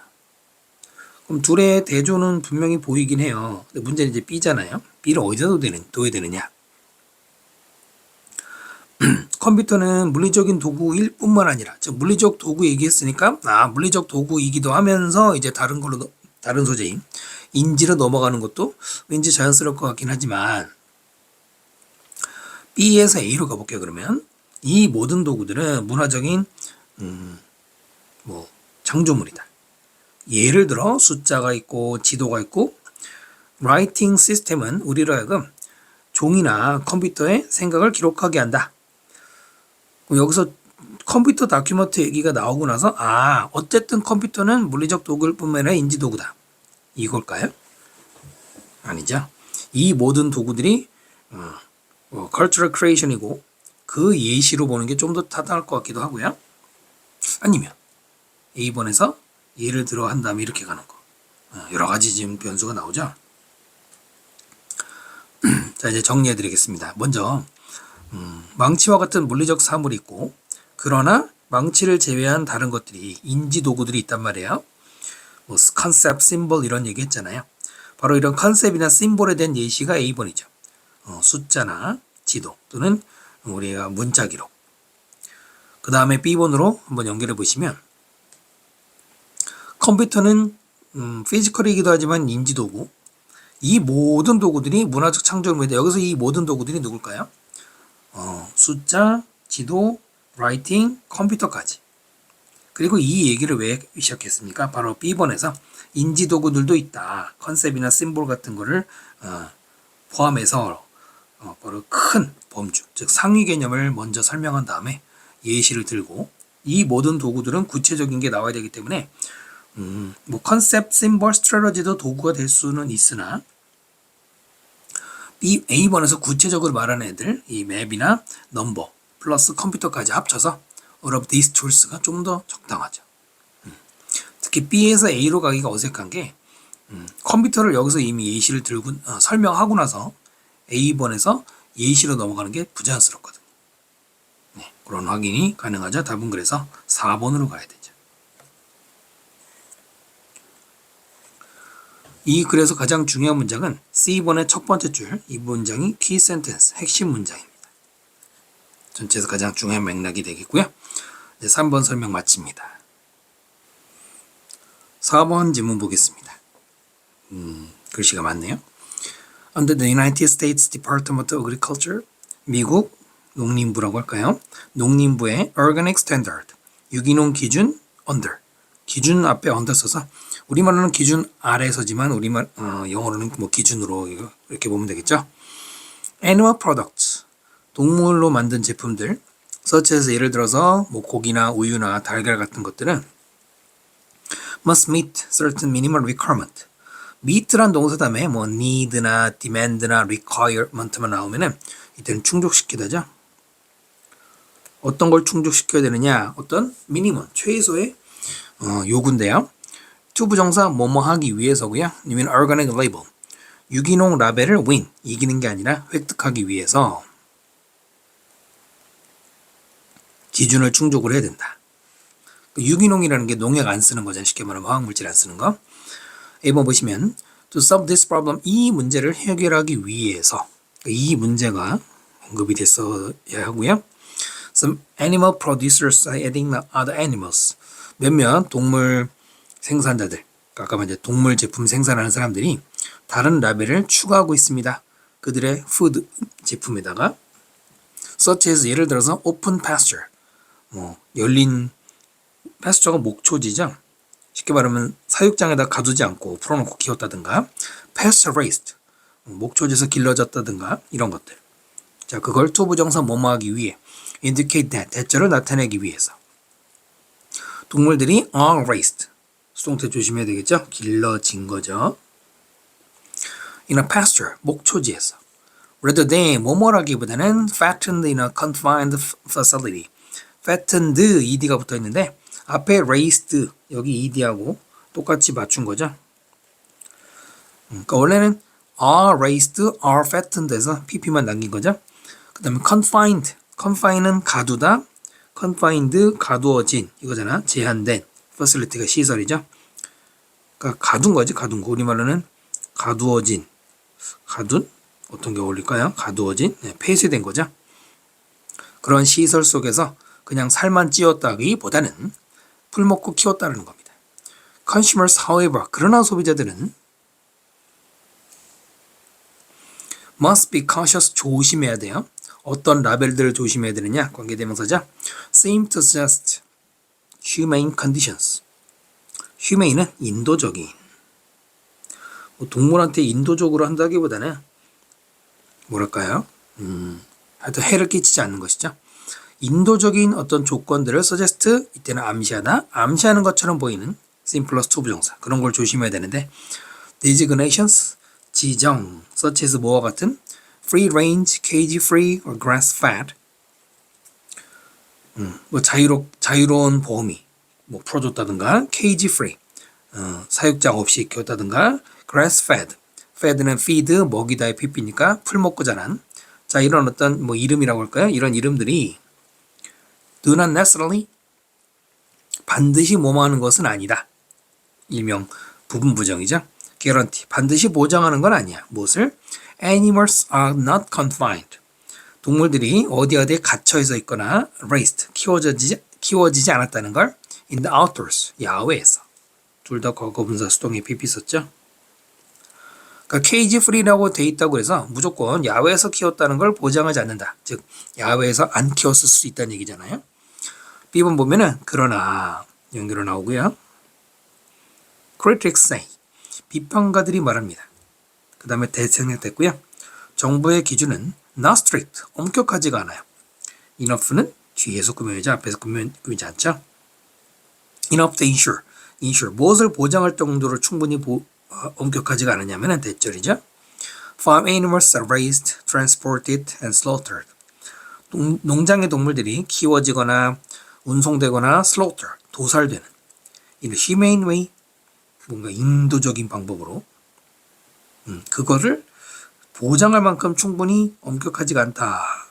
그럼 둘의 대조는 분명히 보이긴 해요. 근데 문제는 이제 B잖아요. B를 어디다 둬야 되느냐? 컴퓨터는 물리적인 도구일 뿐만 아니라 즉 물리적 도구 얘기했으니까 물리적 도구이기도 하면서 이제 다른 걸로 다른 소재인 인지로 넘어가는 것도 왠지 자연스러울 것 같긴 하지만 B에서 A로 가볼게요. 그러면 이 모든 도구들은 문화적인 창조물이다. 예를 들어 숫자가 있고 지도가 있고 라이팅 시스템은 우리로 하여금 종이나 컴퓨터에 생각을 기록하게 한다. 그럼 여기서 컴퓨터 다큐멘트 얘기가 나오고 나서 어쨌든 컴퓨터는 물리적 도구일 뿐만 아니라 인지도구다. 이걸까요? 아니죠. 이 모든 도구들이 cultural creation이고 그 예시로 보는 게 좀 더 타당할 것 같기도 하고요. 아니면 A번에서 예를 들어 한 다음에 이렇게 가는 거. 여러 가지 지금 변수가 나오죠. 자, 이제 정리해 드리겠습니다. 먼저 망치와 같은 물리적 사물이 있고 그러나 망치를 제외한 다른 것들이 인지 도구들이 있단 말이에요. 컨셉, 심볼 이런 얘기 했잖아요. 바로 이런 컨셉이나 심볼에 대한 예시가 A번이죠. 숫자나 지도 또는 우리가 문자 기록. 그 다음에 B번으로 한번 연결해 보시면 컴퓨터는 피지컬이기도 하지만 인지도구. 이 모든 도구들이 문화적 창조물인데 여기서 이 모든 도구들이 누굴까요? 숫자, 지도, 라이팅, 컴퓨터까지. 그리고 이 얘기를 왜 시작했습니까? 바로 B번에서 인지도구들도 있다. 컨셉이나 심볼 같은 거를 포함해서 바로 큰 범주, 즉 상위 개념을 먼저 설명한 다음에 예시를 들고 이 모든 도구들은 구체적인 게 나와야 되기 때문에 컨셉, 심볼, 스트래러지도 도구가 될 수는 있으나 A번에서 구체적으로 말하는 애들, 이 맵이나 넘버 플러스 컴퓨터까지 합쳐서 all of these tools가 좀 더 적당하죠. 특히 B에서 A로 가기가 어색한 게 컴퓨터를 여기서 이미 예시를 들고 설명하고 나서 A번에서 예시로 넘어가는 게 부자연스럽거든요. 네, 그런 확인이 가능하죠. 답은 그래서 4번으로 가야 되죠. 이 글에서 가장 중요한 문장은 C번의 첫 번째 줄, 이 문장이 key sentence, 핵심 문장입니다. 전체에서 가장 중요한 맥락이 되겠고요. 이제 3번 설명 마칩니다. 4번 지문 보겠습니다. 글씨가 많네요. Under the United States Department of Agriculture, 미국 농림부라고 할까요? 농림부의 Organic Standard, 유기농 기준 under, 기준 앞에 under 써서 우리말로는 기준 아래서지만 영어로는 기준으로 이렇게 보면 되겠죠. Animal products, 동물로 만든 제품들, such as 예를 들어서 고기나 우유나 달걀 같은 것들은 must meet certain minimal requirement. meet란 동사 다음에 need나 demand나 requirement만 나오면은 이때는 충족시키다죠. 어떤 걸 충족시켜야 되느냐? 어떤 미니멈, 최소의 요구인데요. to 부정사 뭐뭐 하기 위해서고요. 아니면 organic label, 유기농 라벨을 win, 이기는 게 아니라 획득하기 위해서 기준을 충족을 해야 된다. 유기농이라는 게 농약 안 쓰는 거잖아요. 쉽게 말하면 화학물질 안 쓰는 거. A번 보시면 to solve this problem, 이 문제를 해결하기 위해서 이 문제가 언급이 됐어야 하고요. Some animal producers are adding other animals, 몇몇 동물 생산자들, 아까 이제 동물 제품 생산하는 사람들이 다른 라벨을 추가하고 있습니다. 그들의 푸드 제품에다가 such as 예를 들어서 open pasture, 열린 pasture가 목초지죠. 쉽게 말하면 사육장에다 가두지 않고 풀어놓고 키웠다든가 pasture raised, 목초지에서 길러졌다든가 이런 것들. 자, 그걸 to 부정사 뭐뭐 하기 위해 indicate that, 대절을 나타내기 위해서 동물들이 are raised, 수동태 조심해야 되겠죠? 길러진 거죠. In a pasture, 목초지에서. rather than 뭐뭐라기보다는 fattened in a confined facility. fattened, ed가 붙어 있는데 앞에 raised, 여기 ed하고 똑같이 맞춘 거죠. 그러니까 원래는 are raised, are fattened에서 pp만 남긴 거죠. 그 다음에 confined, confine은 가두다, confined 가두어진 이거잖아. 제한된 facility가 시설이죠. 그러니까 가둔 거지, 가둔 거. 우리말로는 가두어진, 가둔? 어떤 게 어울릴까요? 가두어진, 폐쇄된 거죠. 그런 시설 속에서 그냥 살만 찌웠다기보다는 풀 먹고 키웠다는 겁니다. Consumers, however, 그러나 소비자들은 must be cautious, 조심해야 돼요. 어떤 라벨들을 조심해야 되느냐? 관계대명사죠. seem to suggest humane conditions. humane은 인도적인. 뭐 동물한테 인도적으로 한다기보다는 뭐랄까요? 하여튼 해를 끼치지 않는 것이죠. 인도적인 어떤 조건들을 suggest, 이때는 암시하다, 암시하는 것처럼 보이는 sim 플러스 to 부정사, 그런 걸 조심해야 되는데 designations, 지정, such as 뭐와 같은 free range, cage free, or grass fed, 뭐 자유로운 범위, 뭐 풀어줬다든가, cage free, 사육장 없이 키웠다든가, grass fed, fed는 feed, 먹이다의 pp니까 풀 먹고 자란. 자, 이런 어떤 뭐 이름이라고 할까요? 이런 이름들이 do not necessarily, 반드시 뭐뭐하는 것은 아니다. 일명 부분 부정이죠. guarantee, 반드시 보장하는 건 아니야. 무엇을? Animals are not confined. 동물들이 어디에 갇혀서 있거나 raised, 키워지지 않았다는 걸 in the outdoors, 야외에서. 둘 다 과거분사 수동에 pp 썼죠. 그러니까 cage free라고 돼 있다고 해서 무조건 야외에서 키웠다는 걸 보장하지 않는다. 즉 야외에서 안 키웠을 수 있다는 얘기잖아요. B번 보면은 그러나 연결로 나오고요. Critics say, 비평가들이 말합니다. 그 다음에 대생략됐고요. 정부의 기준은 not strict, 엄격하지가 않아요. enough는 뒤에서 꾸며야지 앞에서 꾸미지 않죠. enough to ensure, 무엇을 보장할 정도로 충분히 엄격하지가 않으냐면 대절이죠. Farm animals are raised, transported, and slaughtered. 농장의 동물들이 키워지거나 운송되거나 slaughter, 도살되는 in a humane way, 뭔가 인도적인 방법으로 그거를 보장할 만큼 충분히 엄격하지가 않다.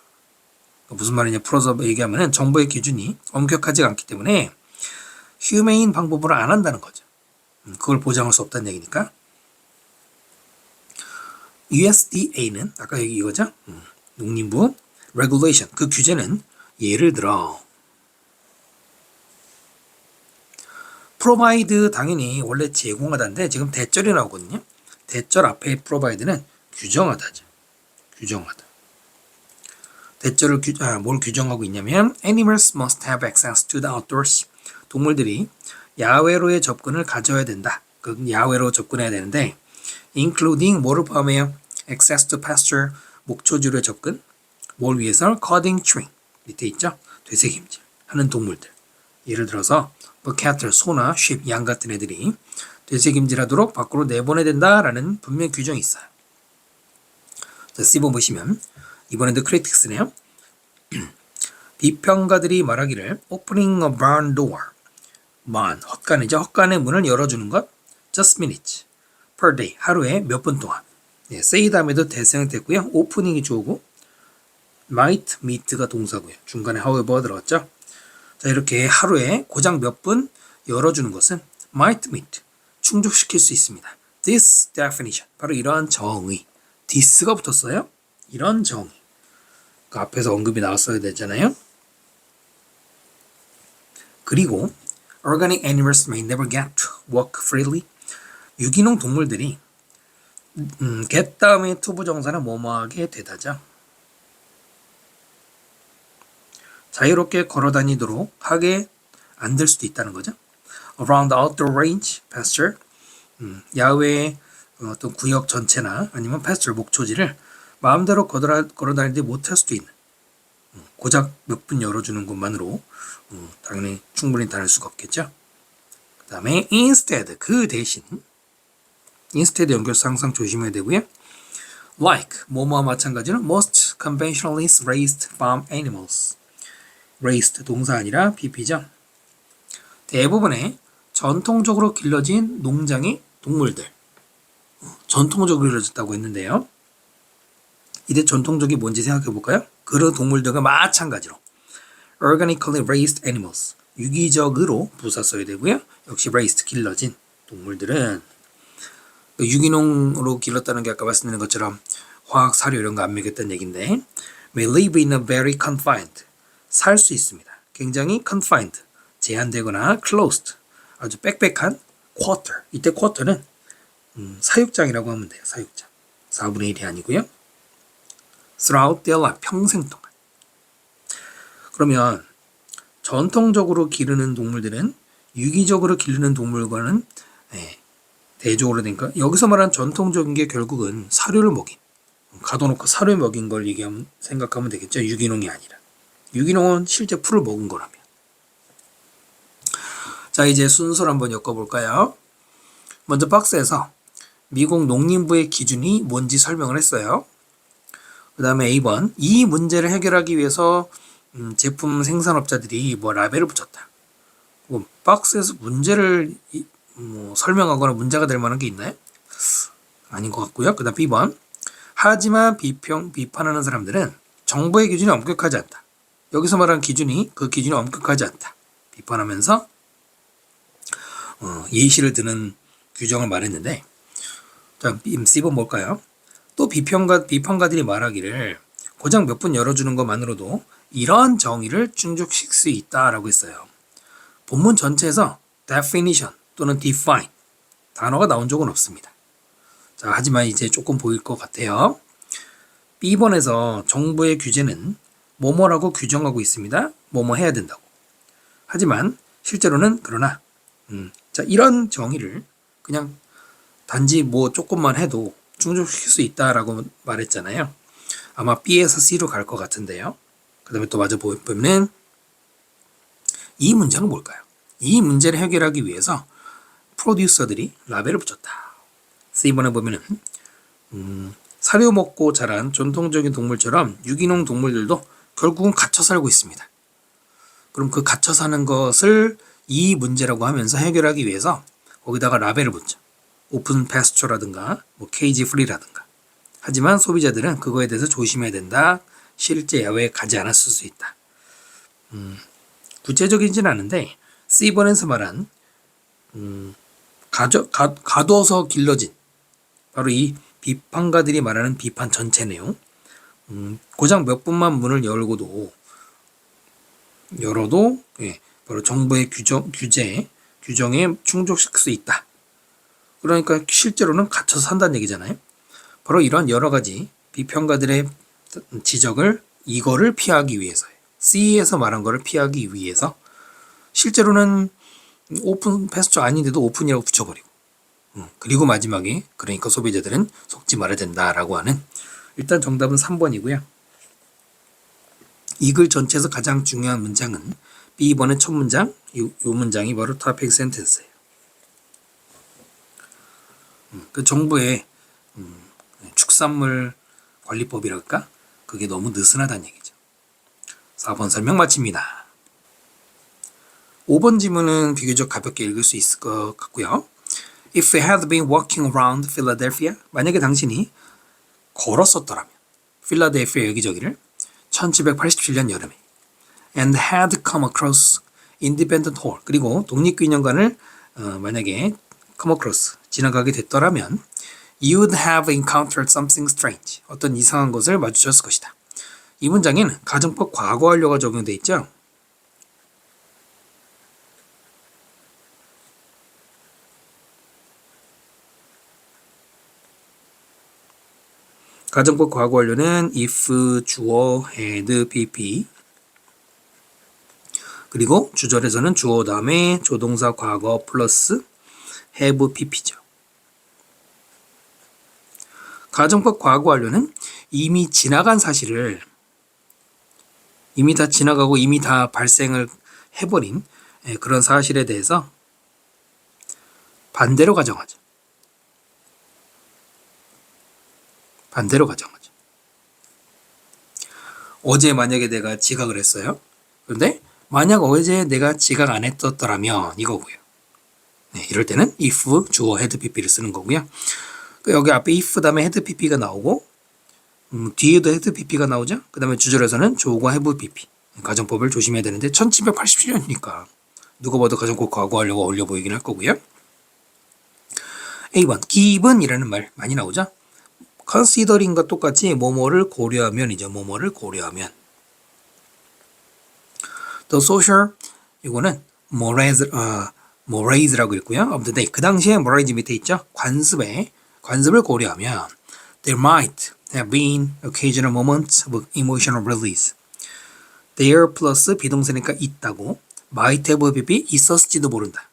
무슨 말이냐 풀어서 얘기하면 정부의 기준이 엄격하지가 않기 때문에 humane 방법으로 안 한다는 거죠. 그걸 보장할 수 없다는 얘기니까. USDA는 아까 여기 이거죠. 농림부 regulation, 그 규제는 예를 들어 provide, 당연히 원래 제공하다인데 지금 대절이 나오거든요. 대절 앞에 provide는 규정하다죠. 규정하다. 대절을 뭘 규정하고 있냐면 animals must have access to the outdoors. 동물들이 야외로의 접근을 가져야 된다. 그 야외로 접근해야 되는데 including 뭐를 포함해요? access to pasture, 목초지로의 접근. 뭘 위해서? cutting tree, 밑에 있죠? 되새김질 하는 동물들. 예를 들어서 뭐 cattle, 소나 sheep, 양 같은 애들이 되새김질하도록 밖으로 내보내야 된다라는 분명 규정이 있어요. 자, C번 보시면 이번에도 critics네요. 비평가들이 말하기를 opening a barn door, 헛간이죠. 헛간의 문을 열어주는 것 just minutes per day, 하루에 몇 분 동안. 네, say 다음에도 대사형됐고요. opening이 주어고 might, meet가 동사고요. 중간에 however 들어갔죠. 자, 이렇게 하루에 고작 몇 분 열어주는 것은 might meet, 충족시킬 수 있습니다. This definition, 바로 이러한 정의. this가 붙었어요. 이런 정의. 그 앞에서 언급이 나왔어야 되잖아요. 그리고 organic animals may never get to walk freely. 유기농 동물들이 get 다음에 to 부정사는 뭐뭐하게 되다죠. 자유롭게 걸어다니도록 하게 안 될 수도 있다는 거죠. Around the outdoor range, pasture, 야외의 어떤 구역 전체나 아니면 pasture, 목초지를 마음대로 걸어다니지 못할 수도 있는, 고작 몇 분 열어주는 것만으로 당연히 충분히 다닐 수가 없겠죠. 그 다음에 instead, 그 대신. instead 연결사 항상 조심해야 되고요. like, 뭐뭐와 마찬가지로 most conventionally raised farm animals. raised 동사 아니라 BP죠. 대부분의 전통적으로 길러진 농장의 동물들. 전통적으로 길러졌다고 했는데요. 이때 전통적이 뭔지 생각해 볼까요? 그런 동물들과 마찬가지로 organically raised animals. 유기적으로 부사 써야 되고요. 역시 raised, 길러진 동물들은 유기농으로 길렀다는 게 아까 말씀드린 것처럼 화학 사료 이런 거 안 먹였다는 얘기인데 may live in a very confined. 살 수 있습니다. 굉장히 confined. 제한되거나 closed. 아주 빽빽한 quarter. 이때 quarter는 사육장이라고 하면 돼요. 사육장. 4분의 1이 아니고요. throughout their life. 평생 동안. 그러면 전통적으로 기르는 동물들은 유기적으로 기르는 동물과는 대조로 되니까 여기서 말하는 전통적인 게 결국은 사료를 먹인 가둬놓고 사료 먹인 걸 생각하면 되겠죠. 유기농이 아니라. 유기농은 실제 풀을 먹은 거라면. 자, 이제 순서를 한번 엮어볼까요? 먼저 박스에서 미국 농림부의 기준이 뭔지 설명을 했어요. 그 다음에 A번, 이 문제를 해결하기 위해서 제품 생산업자들이 라벨을 붙였다. 박스에서 문제를 설명하거나 문제가 될 만한 게 있나요? 아닌 것 같고요. 그 다음 B번, 하지만 비판하는 사람들은 정부의 기준이 엄격하지 않다. 여기서 말하는 기준이 그 기준이 엄격하지 않다. 비판하면서 예시를 드는 규정을 말했는데, 자, C번 뭘까요? 또 비판가들이 말하기를 고작 몇 분 열어주는 것만으로도 이러한 정의를 충족시킬 수 있다라고 했어요. 본문 전체에서 definition 또는 define 단어가 나온 적은 없습니다. 자, 하지만 이제 조금 보일 것 같아요. B번에서 정부의 규제는 뭐뭐라고 규정하고 있습니다. 뭐뭐 해야 된다고. 하지만 실제로는 그러나 자, 이런 정의를 그냥 단지 조금만 해도 충족시킬 수 있다라고 말했잖아요. 아마 B에서 C로 갈 것 같은데요. 그 다음에 또 마저 보면은 이 문제는 뭘까요? 이 문제를 해결하기 위해서 프로듀서들이 라벨을 붙였다. C번에 보면은 사료 먹고 자란 전통적인 동물처럼 유기농 동물들도 결국은 갇혀 살고 있습니다. 그럼 그 갇혀 사는 것을 이 문제라고 하면서 해결하기 위해서 거기다가 라벨을 붙죠. 오픈 패스처라든가 케이지 프리라든가. 하지만 소비자들은 그거에 대해서 조심해야 된다. 실제 야외에 가지 않았을 수 있다. 구체적이진 않은데 C번에서 말한 가둬서 길러진 바로 이 비판가들이 말하는 비판 전체 내용. 고작 몇 분만 문을 열어도 바로 정부의 규정에 충족시킬 수 있다. 그러니까 실제로는 갇혀서 산다는 얘기잖아요. 바로 이런 여러 가지 비평가들의 지적을 이거를 피하기 위해서예요. C에서 말한 거를 피하기 위해서 실제로는 오픈 패스처 아닌데도 오픈이라고 붙여버리고 그리고 마지막에 그러니까 소비자들은 속지 말아야 된다라고 하는 일단 정답은 3번이고요. 이 글 전체에서 가장 중요한 문장은 B번의 첫 문장, 이 문장이 바로 topic sentence예요. 그 정부의 축산물 관리법이랄까? 그게 너무 느슨하다는 얘기죠. 4번 설명 마칩니다. 5번 지문은 비교적 가볍게 읽을 수 있을 것 같고요. If you had been walking around Philadelphia, 만약에 당신이 걸었었더라면 필라델피아 여기저기를 1787년 여름에 and had come across Independence Hall 그리고 독립기념관을 만약에 come across 지나가게 됐더라면 you would have encountered something strange 어떤 이상한 것을 마주쳤을 것이다. 이 문장에는 가정법 과거 완료가 적용되어 있죠. 가정법 과거 완료는 if, 주어, had, pp 그리고 주절에서는 주어 다음에 조동사 과거 플러스 have, pp죠. 가정법 과거 완료는 이미 지나간 사실을 이미 다 지나가고 이미 다 발생을 해버린 그런 사실에 대해서 반대로 가정하죠. 반대로 가정하죠. 어제 만약에 내가 지각을 했어요. 그런데 만약 어제 내가 지각 안 했었더라면 이거고요. 네, 이럴 때는 if 주어 had pp를 쓰는 거고요. 여기 앞에 if 다음에 had pp가 나오고 뒤에도 had pp가 나오죠. 그 다음에 주절에서는 주어가 have pp. 가정법을 조심해야 되는데 1787년이니까 누가 봐도 가정법 과거하려고 어울려 보이긴 할 거고요. A번 given이라는 말 많이 나오죠. considering과 똑같이 뭐뭐를 고려하면이죠. 뭐뭐를 고려하면. The social 이거는 mores,mores라고 있고요. of the day. 그 당시에 mores 밑에 있죠. 관습을 고려하면 there might have been occasional moments of emotional release. there 플러스 비동사니까 있다고 might have pp 있었을지도 모른다.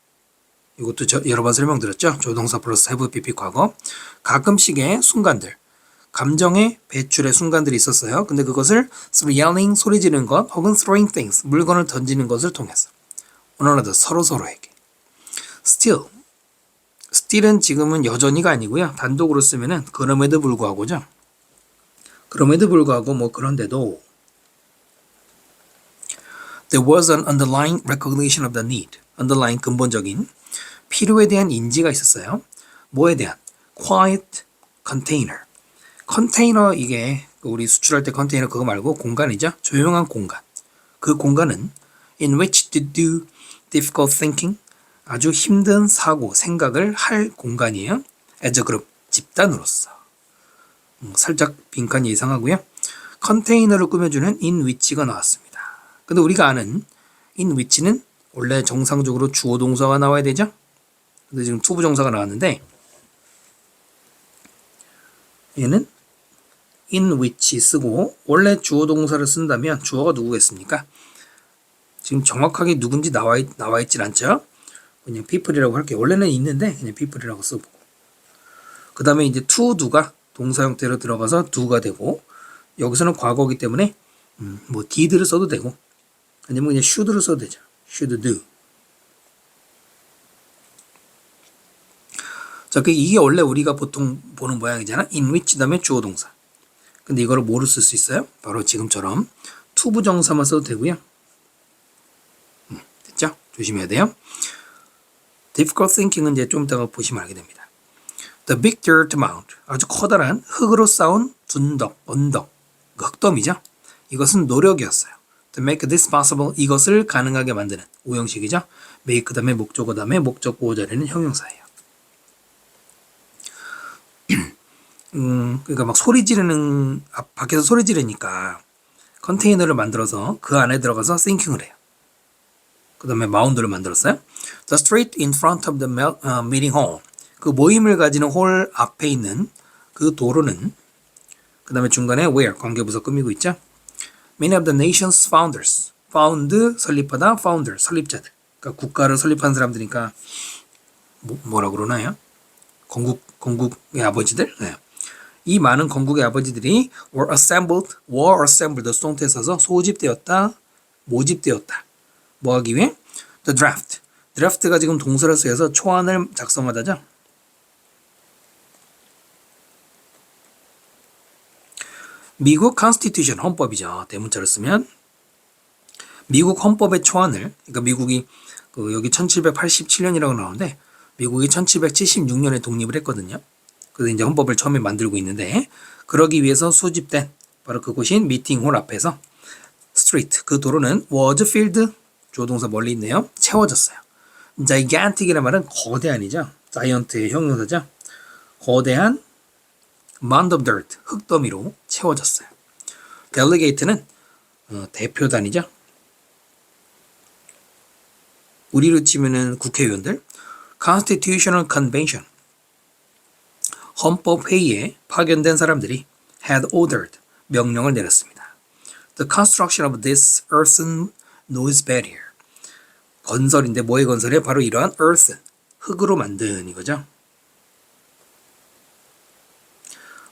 이것도 여러 번 설명드렸죠. 조동사 플러스 have pp 과거. 가끔씩의 순간들 감정의 배출의 순간들이 있었어요. 근데 그것을 through yelling, 소리 지르는 것, 혹은 throwing things, 물건을 던지는 것을 통해서 one another, 서로에게. still은 지금은 여전히가 아니고요. 단독으로 쓰면은 그럼에도 불구하고죠. 그럼에도 불구하고 뭐 그런데도 there was an underlying recognition of the need. underlying 근본적인 필요에 대한 인지가 있었어요. 뭐에 대한? quiet container. 컨테이너 이게 우리 수출할 때 컨테이너 그거 말고 공간이죠. 조용한 공간. 그 공간은 in which to do difficult thinking 아주 힘든 사고, 생각을 할 공간이에요. as a group, 집단으로서. 살짝 빈칸이 이상하고요. 컨테이너를 꾸며주는 in which가 나왔습니다. 근데 우리가 아는 in which는 원래 정상적으로 주어 동사가 나와야 되죠. 근데 지금 투부 정사가 나왔는데 얘는 in which 쓰고 원래 주어 동사를 쓴다면 주어가 누구겠습니까? 지금 정확하게 누군지 나와 있진 않죠. 그냥 people이라고 할게요. 원래는 있는데 그냥 people이라고 써보고 그 다음에 이제 to do가 동사 형태로 들어가서 do가 되고 여기서는 과거이기 때문에 뭐 did를 써도 되고 아니면 그냥 should를 써도 되죠. should do. 자, 이게 원래 우리가 보통 보는 모양이잖아. in which 다음에 주어 동사. 근데 이거를 뭐로 쓸 수 있어요? 바로 지금처럼 투부정사만 써도 되고요. 됐죠? 조심해야 돼요. difficult thinking은 이제 좀 이따가 보시면 알게 됩니다. The big dirt mound. 아주 커다란 흙으로 쌓은 둔덕, 언덕. 흙더미죠? 이것은 노력이었어요. To make this possible. 이것을 가능하게 만드는 오형식이죠. make 다음에 목적어 다음에 목적 보호 자리는 형용사예요. 그러니까 막 소리 지르는 밖에서 소리 지르니까 컨테이너를 만들어서 그 안에 들어가서 thinking을 해요. 그 다음에 마운드를 만들었어요. The street in front of the meeting hall. 그 모임을 가지는 홀 앞에 있는 그 도로는 그 다음에 중간에 where 관계부사 꾸미고 있죠. Many of the nation's founders. found 설립하다 founder 설립자들. 그러니까 국가를 설립한 사람들이니까 뭐라고 그러나요? 건국의 아버지들. 네. 이 많은 건국의 아버지들이 were assembled 수동태에 써서 소집되었다, 모집되었다. 뭐 하기 위해? The draft. draft가 지금 동사를 쓰여서 초안을 작성하다죠. 미국 constitution, 헌법이죠. 대문자를 쓰면 미국 헌법의 초안을, 그러니까 미국이 여기 1787년이라고 나오는데 미국이 1776년에 독립을 했거든요. 그래서 이제 헌법을 처음에 만들고 있는데 그러기 위해서 수집된 바로 그곳인 미팅홀 앞에서 street 그 도로는 was filled 조동사 멀리 있네요. 채워졌어요. gigantic이라는 말은 거대한이죠. giant의 형용사죠. 거대한 mound of dirt 흙더미로 채워졌어요. delegate는 대표단이죠. 우리로 치면은 국회의원들. constitutional convention 헌법회의에 파견된 사람들이 had ordered 명령을 내렸습니다. The construction of this earthen noise barrier 건설인데 뭐의 건설이에요? 바로 이러한 earthen 흙으로 만든 이거죠.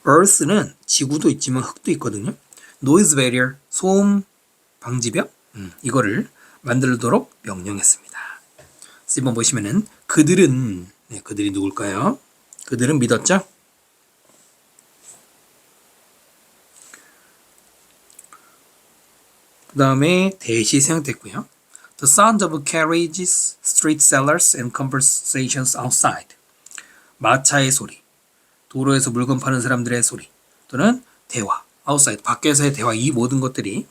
earth는 지구도 있지만 흙도 있거든요. noise barrier 소음 방지벽 이거를 만들도록 명령했습니다. 1번 보시면은 그들은 네, 그들이 누굴까요? 그들은 믿었죠? 그 다음에 대시 사용됐고요. The sound of carriages, street sellers, and conversations outside. 마차의 소리, 도로에서 물건 파는 사람들의 소리, 또는 대화, outside, 밖에서의 대화, 이 모든 것들이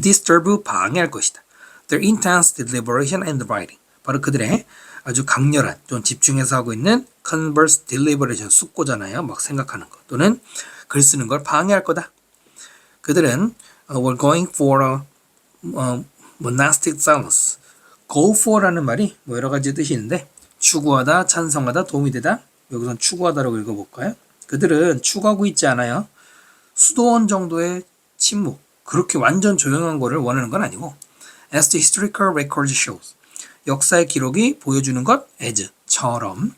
disturb, 방해할 것이다. Their intense deliberation and writing. 바로 그들의 아주 강렬한, 좀 집중해서 하고 있는 converse, deliberation, 숙고잖아요. 막 생각하는 것, 또는 글 쓰는 걸 방해할 거다. 그들은 were going for a monastic silence. go for라는 말이 뭐 여러 가지 뜻이 있는데 추구하다, 찬성하다, 도움이 되다. 여기선 추구하다라고 읽어볼까요? 그들은 추구하고 있지 않아요. 수도원 정도의 침묵, 그렇게 완전 조용한 거를 원하는 건 아니고 as the historical record shows. 역사의 기록이 보여주는 것 as처럼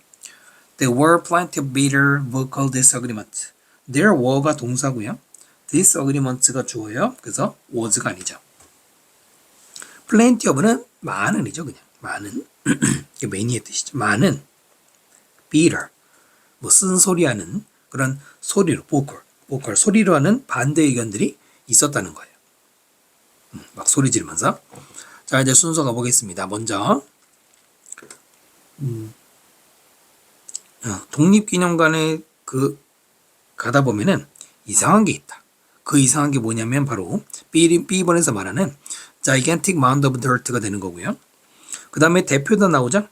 there were plenty of bitter vocal disagreement. there were가 동사고요. disagreements가 주어요. 그래서 was가 아니죠. plenty of는 많은이죠. 그냥 많은. 이게 many의 뜻이죠. 많은 bitter 뭐 쓴소리하는 그런 소리로 vocal 소리로 하는 반대 의견들이 있었다는 거예요. 막 소리 지르면서. 자, 이제 순서 가보겠습니다. 먼저 독립기념관에 가다 보면은 이상한 게 있다. 그 이상한 게 뭐냐면 바로 B번에서 말하는 gigantic mound of dirt가 되는 거고요. 그 다음에 대표단 나오죠.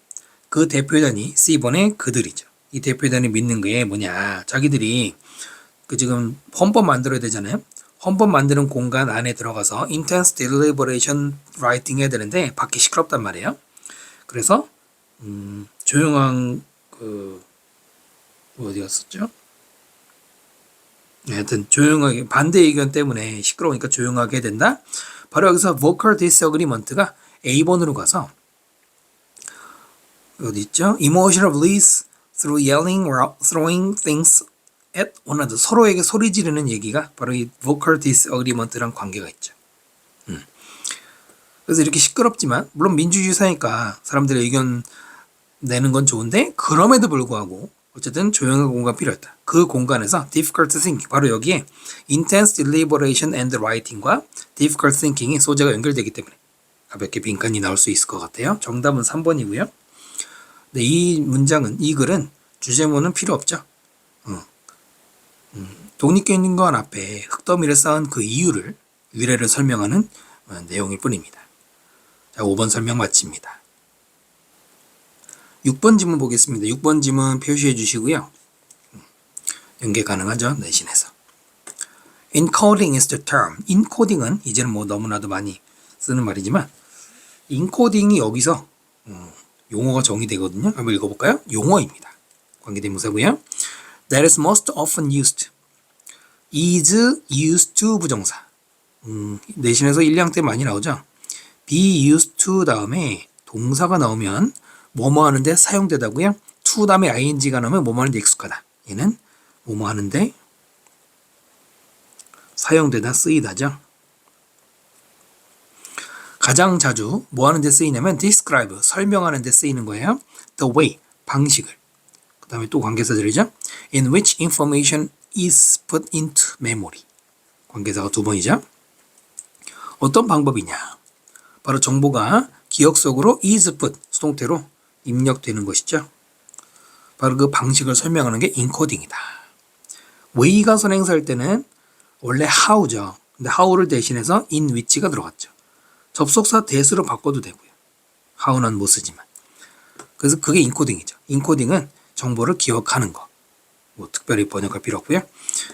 그 대표단이 C번의 그들이죠. 이 대표단이 믿는 게 뭐냐, 자기들이 지금 헌법 만들어야 되잖아요. 헌법 만드는 공간 안에 들어가서 intense deliberation writing 해야 되는데 밖이 시끄럽단 말이에요. 그래서 조용한 어디 갔었죠? 하여튼 조용하게 반대 의견 때문에 시끄러우니까 조용하게 해야 된다. 바로 여기서 vocal disagreement가 A번으로 가서 어디 있죠? emotional release through yelling or throwing things at one another. 서로에게 소리 지르는 얘기가 바로 이 vocal disagreement랑 관계가 있죠. 그래서 이렇게 시끄럽지만 물론 민주주의 사니까 사람들의 의견 내는 건 좋은데 그럼에도 불구하고 어쨌든 조용한 공간 필요했다. 그 공간에서 difficult thinking, 바로 여기에 intense deliberation and writing과 difficult thinking이 소재가 연결되기 때문에 가볍게 빈칸이 나올 수 있을 것 같아요. 정답은 3번이고요. 네, 이 문장은, 이 글은 주제문은 필요 없죠. 독립기념관 앞에 흙더미를 쌓은 그 이유를, 유래를 설명하는 내용일 뿐입니다. 자, 5번 설명 마칩니다. 6번 지문 보겠습니다. 6번 지문 표시해 주시고요. 연계 가능하죠? 내신에서. Encoding is the term. encoding은 이제는 뭐 너무나도 많이 쓰는 말이지만 encoding이 여기서 용어가 정의되거든요. 한번 읽어볼까요? 용어입니다. 관계대명사고요. That is most often used. is used to 부정사. 내신에서 1량 때 많이 나오죠. be used to 다음에 동사가 나오면 뭐뭐 하는데 사용되다고요. to 다음에 ing가 나오면 뭐뭐 하는데 익숙하다. 얘는 뭐뭐 하는데 사용되다, 쓰이다죠. 가장 자주 뭐 하는데 쓰이냐면 describe, 설명하는 데 쓰이는 거예요. the way, 방식을. 그 다음에 또 관계사들이죠. in which information is put into memory. 관계사가 2번이죠. 어떤 방법이냐. 바로 정보가 기억 속으로 is put, 수동태로 입력되는 것이죠. 바로 그 방식을 설명하는 게 encoding이다. way가 선행사일 때는 원래 how죠. 근데 how를 대신해서 in which가 들어갔죠. 접속사 대수로 바꿔도 되고요. how는 못 쓰지만. 그래서 그게 encoding이죠. encoding은 정보를 기억하는 거. 뭐 특별히 번역할 필요 없고요.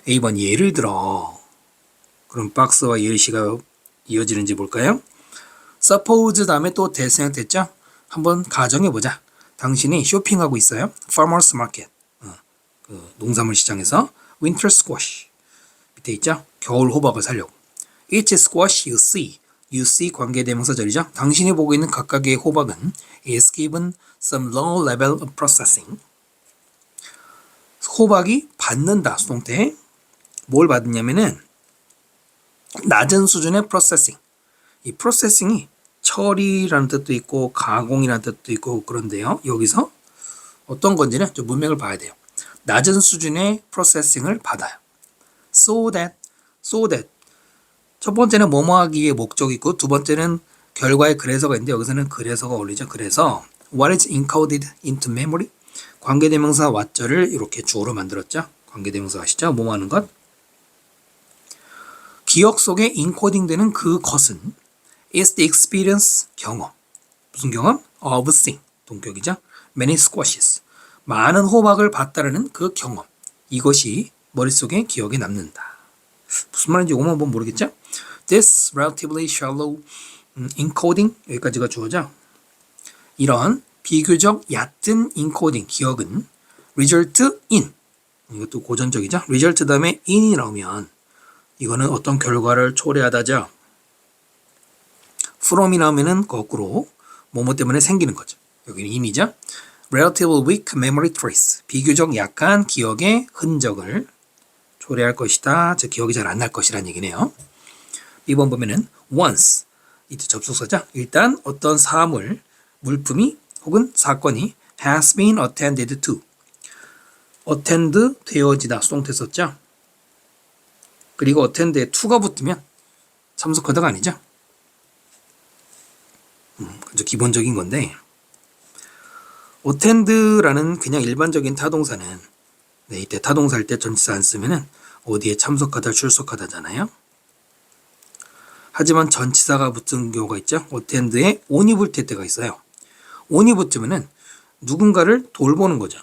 A번 예를 들어. 그럼 박스와 예시가 이어지는지 볼까요? suppose 다음에 또 대수형 됐죠? 한번 가정해보자. 당신이 쇼핑하고 있어요. farmers market. 그 농산물 시장에서 winter squash. 밑에 있죠? 겨울 호박을 사려고. Each squash you see. You see 관계대명사절이죠. 당신이 보고 있는 각각의 호박은 is given some low level of processing. 호박이 받는다. 수동태. 뭘 받느냐면은 낮은 수준의 processing. 이 processing이 처리라는 뜻도 있고 가공이라는 뜻도 있고 그런데요. 여기서 어떤 건지는 좀 문맥을 봐야 돼요. 낮은 수준의 프로세싱을 받아요. So that 첫 번째는 뭐뭐 하기 위해 목적이 있고 두 번째는 결과에 그래서가 있는데 여기서는 그래서가 어울리죠. 그래서 what is encoded into memory? 관계대명사 what를 이렇게 주어로 만들었죠. 관계대명사 아시죠? 뭐뭐 하는 것. 기억 속에 인코딩되는 그것은 is the experience, 경험. 무슨 경험? of seeing, 동격이죠. many squashes, 많은 호박을 봤다라는 그 경험. 이것이 머릿속에 기억에 남는다. 무슨 말인지 오만 한번 모르겠죠? This relatively shallow encoding, 여기까지가 주어죠. 이런 비교적 얕은 인코딩, 기억은 result in, 이것도 고전적이죠. result 다음에 in이 나오면 이거는 어떤 결과를 초래하다죠. from이 나오면은 거꾸로 뭐뭐 때문에 생기는 거죠. 여기는 in이죠. relatively weak memory trace, 비교적 약한 기억의 흔적을 초래할 것이다. 즉 기억이 잘 안 날 것이라는 얘기네요. 2번 보면은 once, 이때 접속사죠. 일단 어떤 사물, 물품이 혹은 사건이 has been attended to, attend 되어지다 수동태 썼죠. 그리고 attend에 to가 붙으면 참석하다가 아니죠. 아주 기본적인 건데 attend라는 그냥 일반적인 타동사는 이때 타동사 할 때 전치사 안 쓰면은 어디에 참석하다 출석하다잖아요. 하지만 전치사가 붙은 경우가 있죠. attend에 on이 붙을 때가 있어요. on이 붙으면은 누군가를 돌보는 거죠.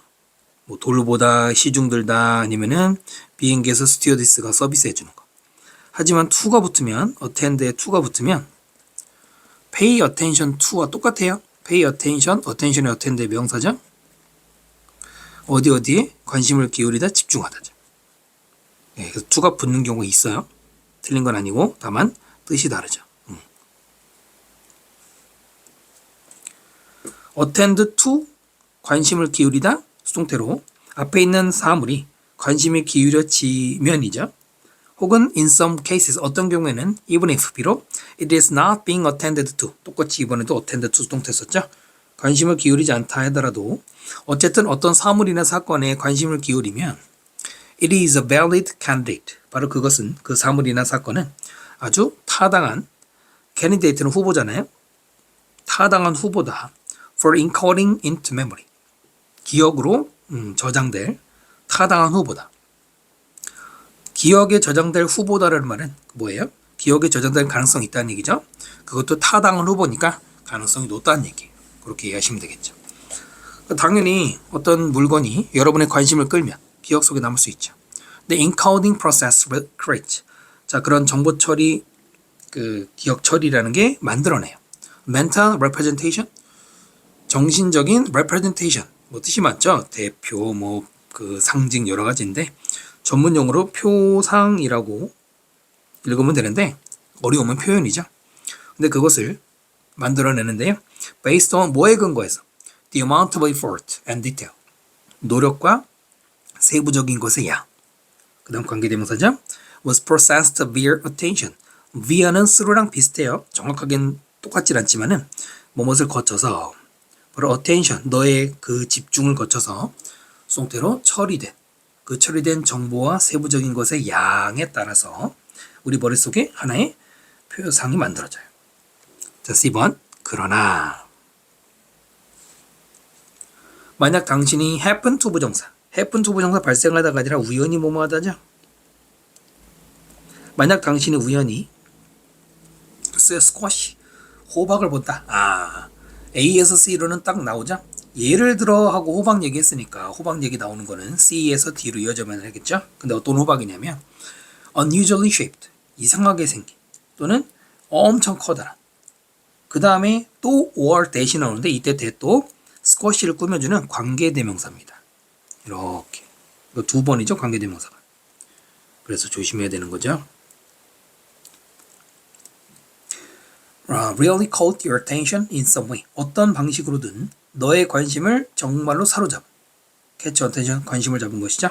뭐 돌보다, 시중들다, 아니면은 비행기에서 스튜어디스가 서비스 해주는 거. 하지만 to가 붙으면, attend에 to가 붙으면 pay attention to와 똑같아요. pay attention, attention의 attend의 명사죠. 어디에 관심을 기울이다, 집중하다죠. 네, 그래서 to가 붙는 경우가 있어요. 틀린 건 아니고 다만 뜻이 다르죠. attend to, 관심을 기울이다, 수동태로 앞에 있는 사물이 관심이 기울여지면이죠. 혹은 in some cases, 어떤 경우에는 even if, 비록 it is not being attended to, 똑같이 이번에도 attend to 수동태 썼죠. 관심을 기울이지 않다 하더라도 어쨌든 어떤 사물이나 사건에 관심을 기울이면 it is a valid candidate, 바로 그것은, 그 사물이나 사건은 아주 타당한, candidate는 후보잖아요. 타당한 후보다 for encoding into memory, 기억으로 저장될 타당한 후보다. 기억에 저장될 후보다라는 말은 뭐예요? 기억에 저장될 가능성이 있다는 얘기죠. 그것도 타당한 후보니까 가능성이 높다는 얘기예요. 그렇게 이해하시면 되겠죠. 당연히 어떤 물건이 여러분의 관심을 끌면 기억 속에 남을 수 있죠. The encoding process will create, 자, 그런 정보 처리, 그 기억 처리라는 게 만들어내요. mental representation, 정신적인 representation, 뭐 뜻이 많죠. 대표, 뭐 그 상징 여러 가지인데 전문 용어로 표상이라고 읽으면 되는데 어려우면 표현이죠. 근데 그것을 만들어내는데요. based on 뭐에 근거해서? the amount of effort and detail, 노력과 세부적인 것의 양. 그 다음 관계대명사죠. was processed via attention. via는 through랑 비슷해요. 정확하게는 똑같진 않지만은 뭐뭇을 거쳐서, 바로 attention, 너의 그 집중을 거쳐서 수동태로 처리된, 그 처리된 정보와 세부적인 것의 양에 따라서 우리 머릿속에 하나의 표상이 만들어져요. 자, 10번. 그러나 만약 당신이 happen to 부정사, happen to 부정사 발생하다가 아니라 우연히 뭐뭐하다죠. 만약 당신이 우연히 글쎄요, 스쿼시, 호박을 본다. A에서 C로는 딱 나오죠. 예를 들어 하고 호박 얘기했으니까 호박 얘기 나오는 거는 C에서 D로 이어져만 하겠죠. 근데 어떤 호박이냐면 unusually shaped, 이상하게 생긴, 또는 엄청 커다란. 그 다음에 또 or 대신 나오는데 이때 대 또 스쿼시를 꾸며주는 관계대명사입니다. 이렇게 이거 두 번이죠, 관계대명사가. 그래서 조심해야 되는 거죠. really caught your attention in some way, 어떤 방식으로든 너의 관심을 정말로 사로잡은, catch attention, 관심을 잡은 것이죠.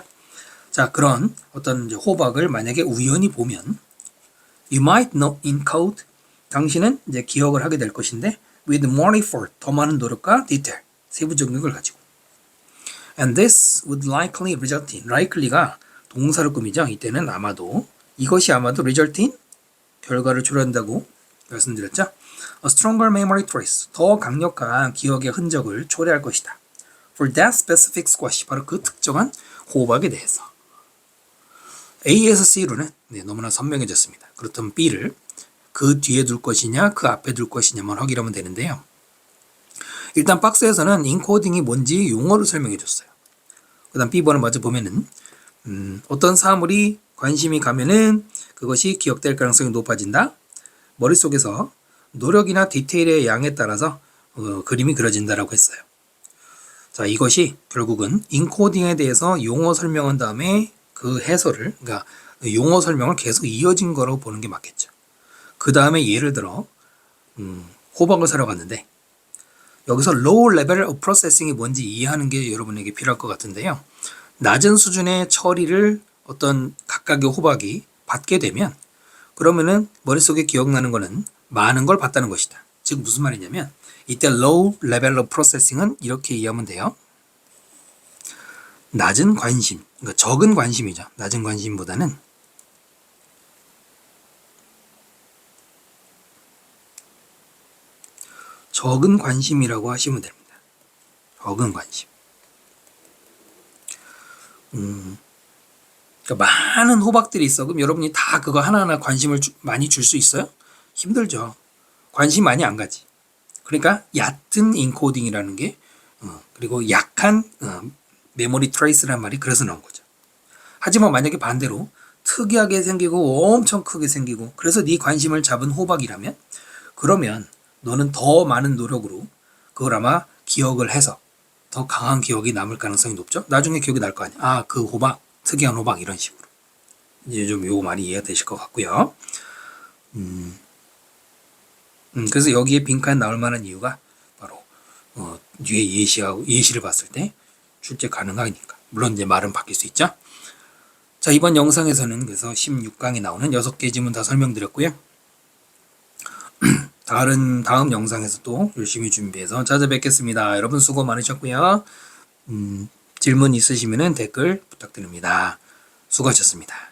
자, 그런 어떤 호박을 만약에 우연히 보면 you might not encode 당신은 이제 기억을 하게 될 것인데 with more effort, 더 많은 노력과 detail, 세부적 능력을 가지고. And this would likely result in, likely가 동사를 꾸미죠. 이때는 아마도, 이것이 아마도 result in, 결과를 초래한다고 말씀드렸죠. A stronger memory trace, 더 강력한 기억의 흔적을 초래할 것이다. For that specific squash, 바로 그 특정한 호박에 대해서. A에서 C로는 너무나 선명해졌습니다. 그렇다면 B를 그 뒤에 둘 것이냐, 그 앞에 둘 것이냐만 확인하면 되는데요. 일단 박스에서는 인코딩이 뭔지 용어를 설명해 줬어요. 그 다음 B번을 마저 보면은 어떤 사물이 관심이 가면은 그것이 기억될 가능성이 높아진다. 머릿속에서 노력이나 디테일의 양에 따라서 그림이 그려진다라고 했어요. 자, 이것이 결국은 인코딩에 대해서 용어 설명한 다음에 그 해설을, 그러니까 용어 설명을 계속 이어진 거라고 보는 게 맞겠죠. 그 다음에 예를 들어 호박을 사러 갔는데 여기서 low level of processing이 뭔지 이해하는 게 여러분에게 필요할 것 같은데요. 낮은 수준의 처리를 어떤 각각의 호박이 받게 되면 그러면은 머릿속에 기억나는 거는 많은 걸 봤다는 것이다. 즉 무슨 말이냐면 이때 low level of processing은 이렇게 이해하면 돼요. 낮은 관심, 그러니까 적은 관심이죠. 낮은 관심보다는 적은 관심이라고 하시면 됩니다. 적은 관심. 그러니까 많은 호박들이 있어. 그럼 여러분이 다 그거 하나하나 관심을 많이 줄 수 있어요? 힘들죠. 관심 많이 안 가지. 그러니까 얕은 인코딩이라는 게 그리고 약한 메모리 트레이스라는 말이 그래서 나온 거죠. 하지만 만약에 반대로 특이하게 생기고 엄청 크게 생기고 그래서 네 관심을 잡은 호박이라면 그러면 너는 더 많은 노력으로 그걸 아마 기억을 해서 더 강한 기억이 남을 가능성이 높죠. 나중에 기억이 날 거 아니야. 아, 그 호박, 특이한 호박 이런 식으로. 이제 좀 요거 많이 이해가 되실 것 같고요. 그래서 여기에 빈칸 나올 만한 이유가 바로 뒤에 예시를 봤을 때 출제 가능하니까. 물론 이제 말은 바뀔 수 있죠. 자, 이번 영상에서는 그래서 16강에 나오는 6개 지문 다 설명드렸고요. 다음 영상에서 또 열심히 준비해서 찾아뵙겠습니다. 여러분 수고 많으셨고요. 질문 있으시면 댓글 부탁드립니다. 수고하셨습니다.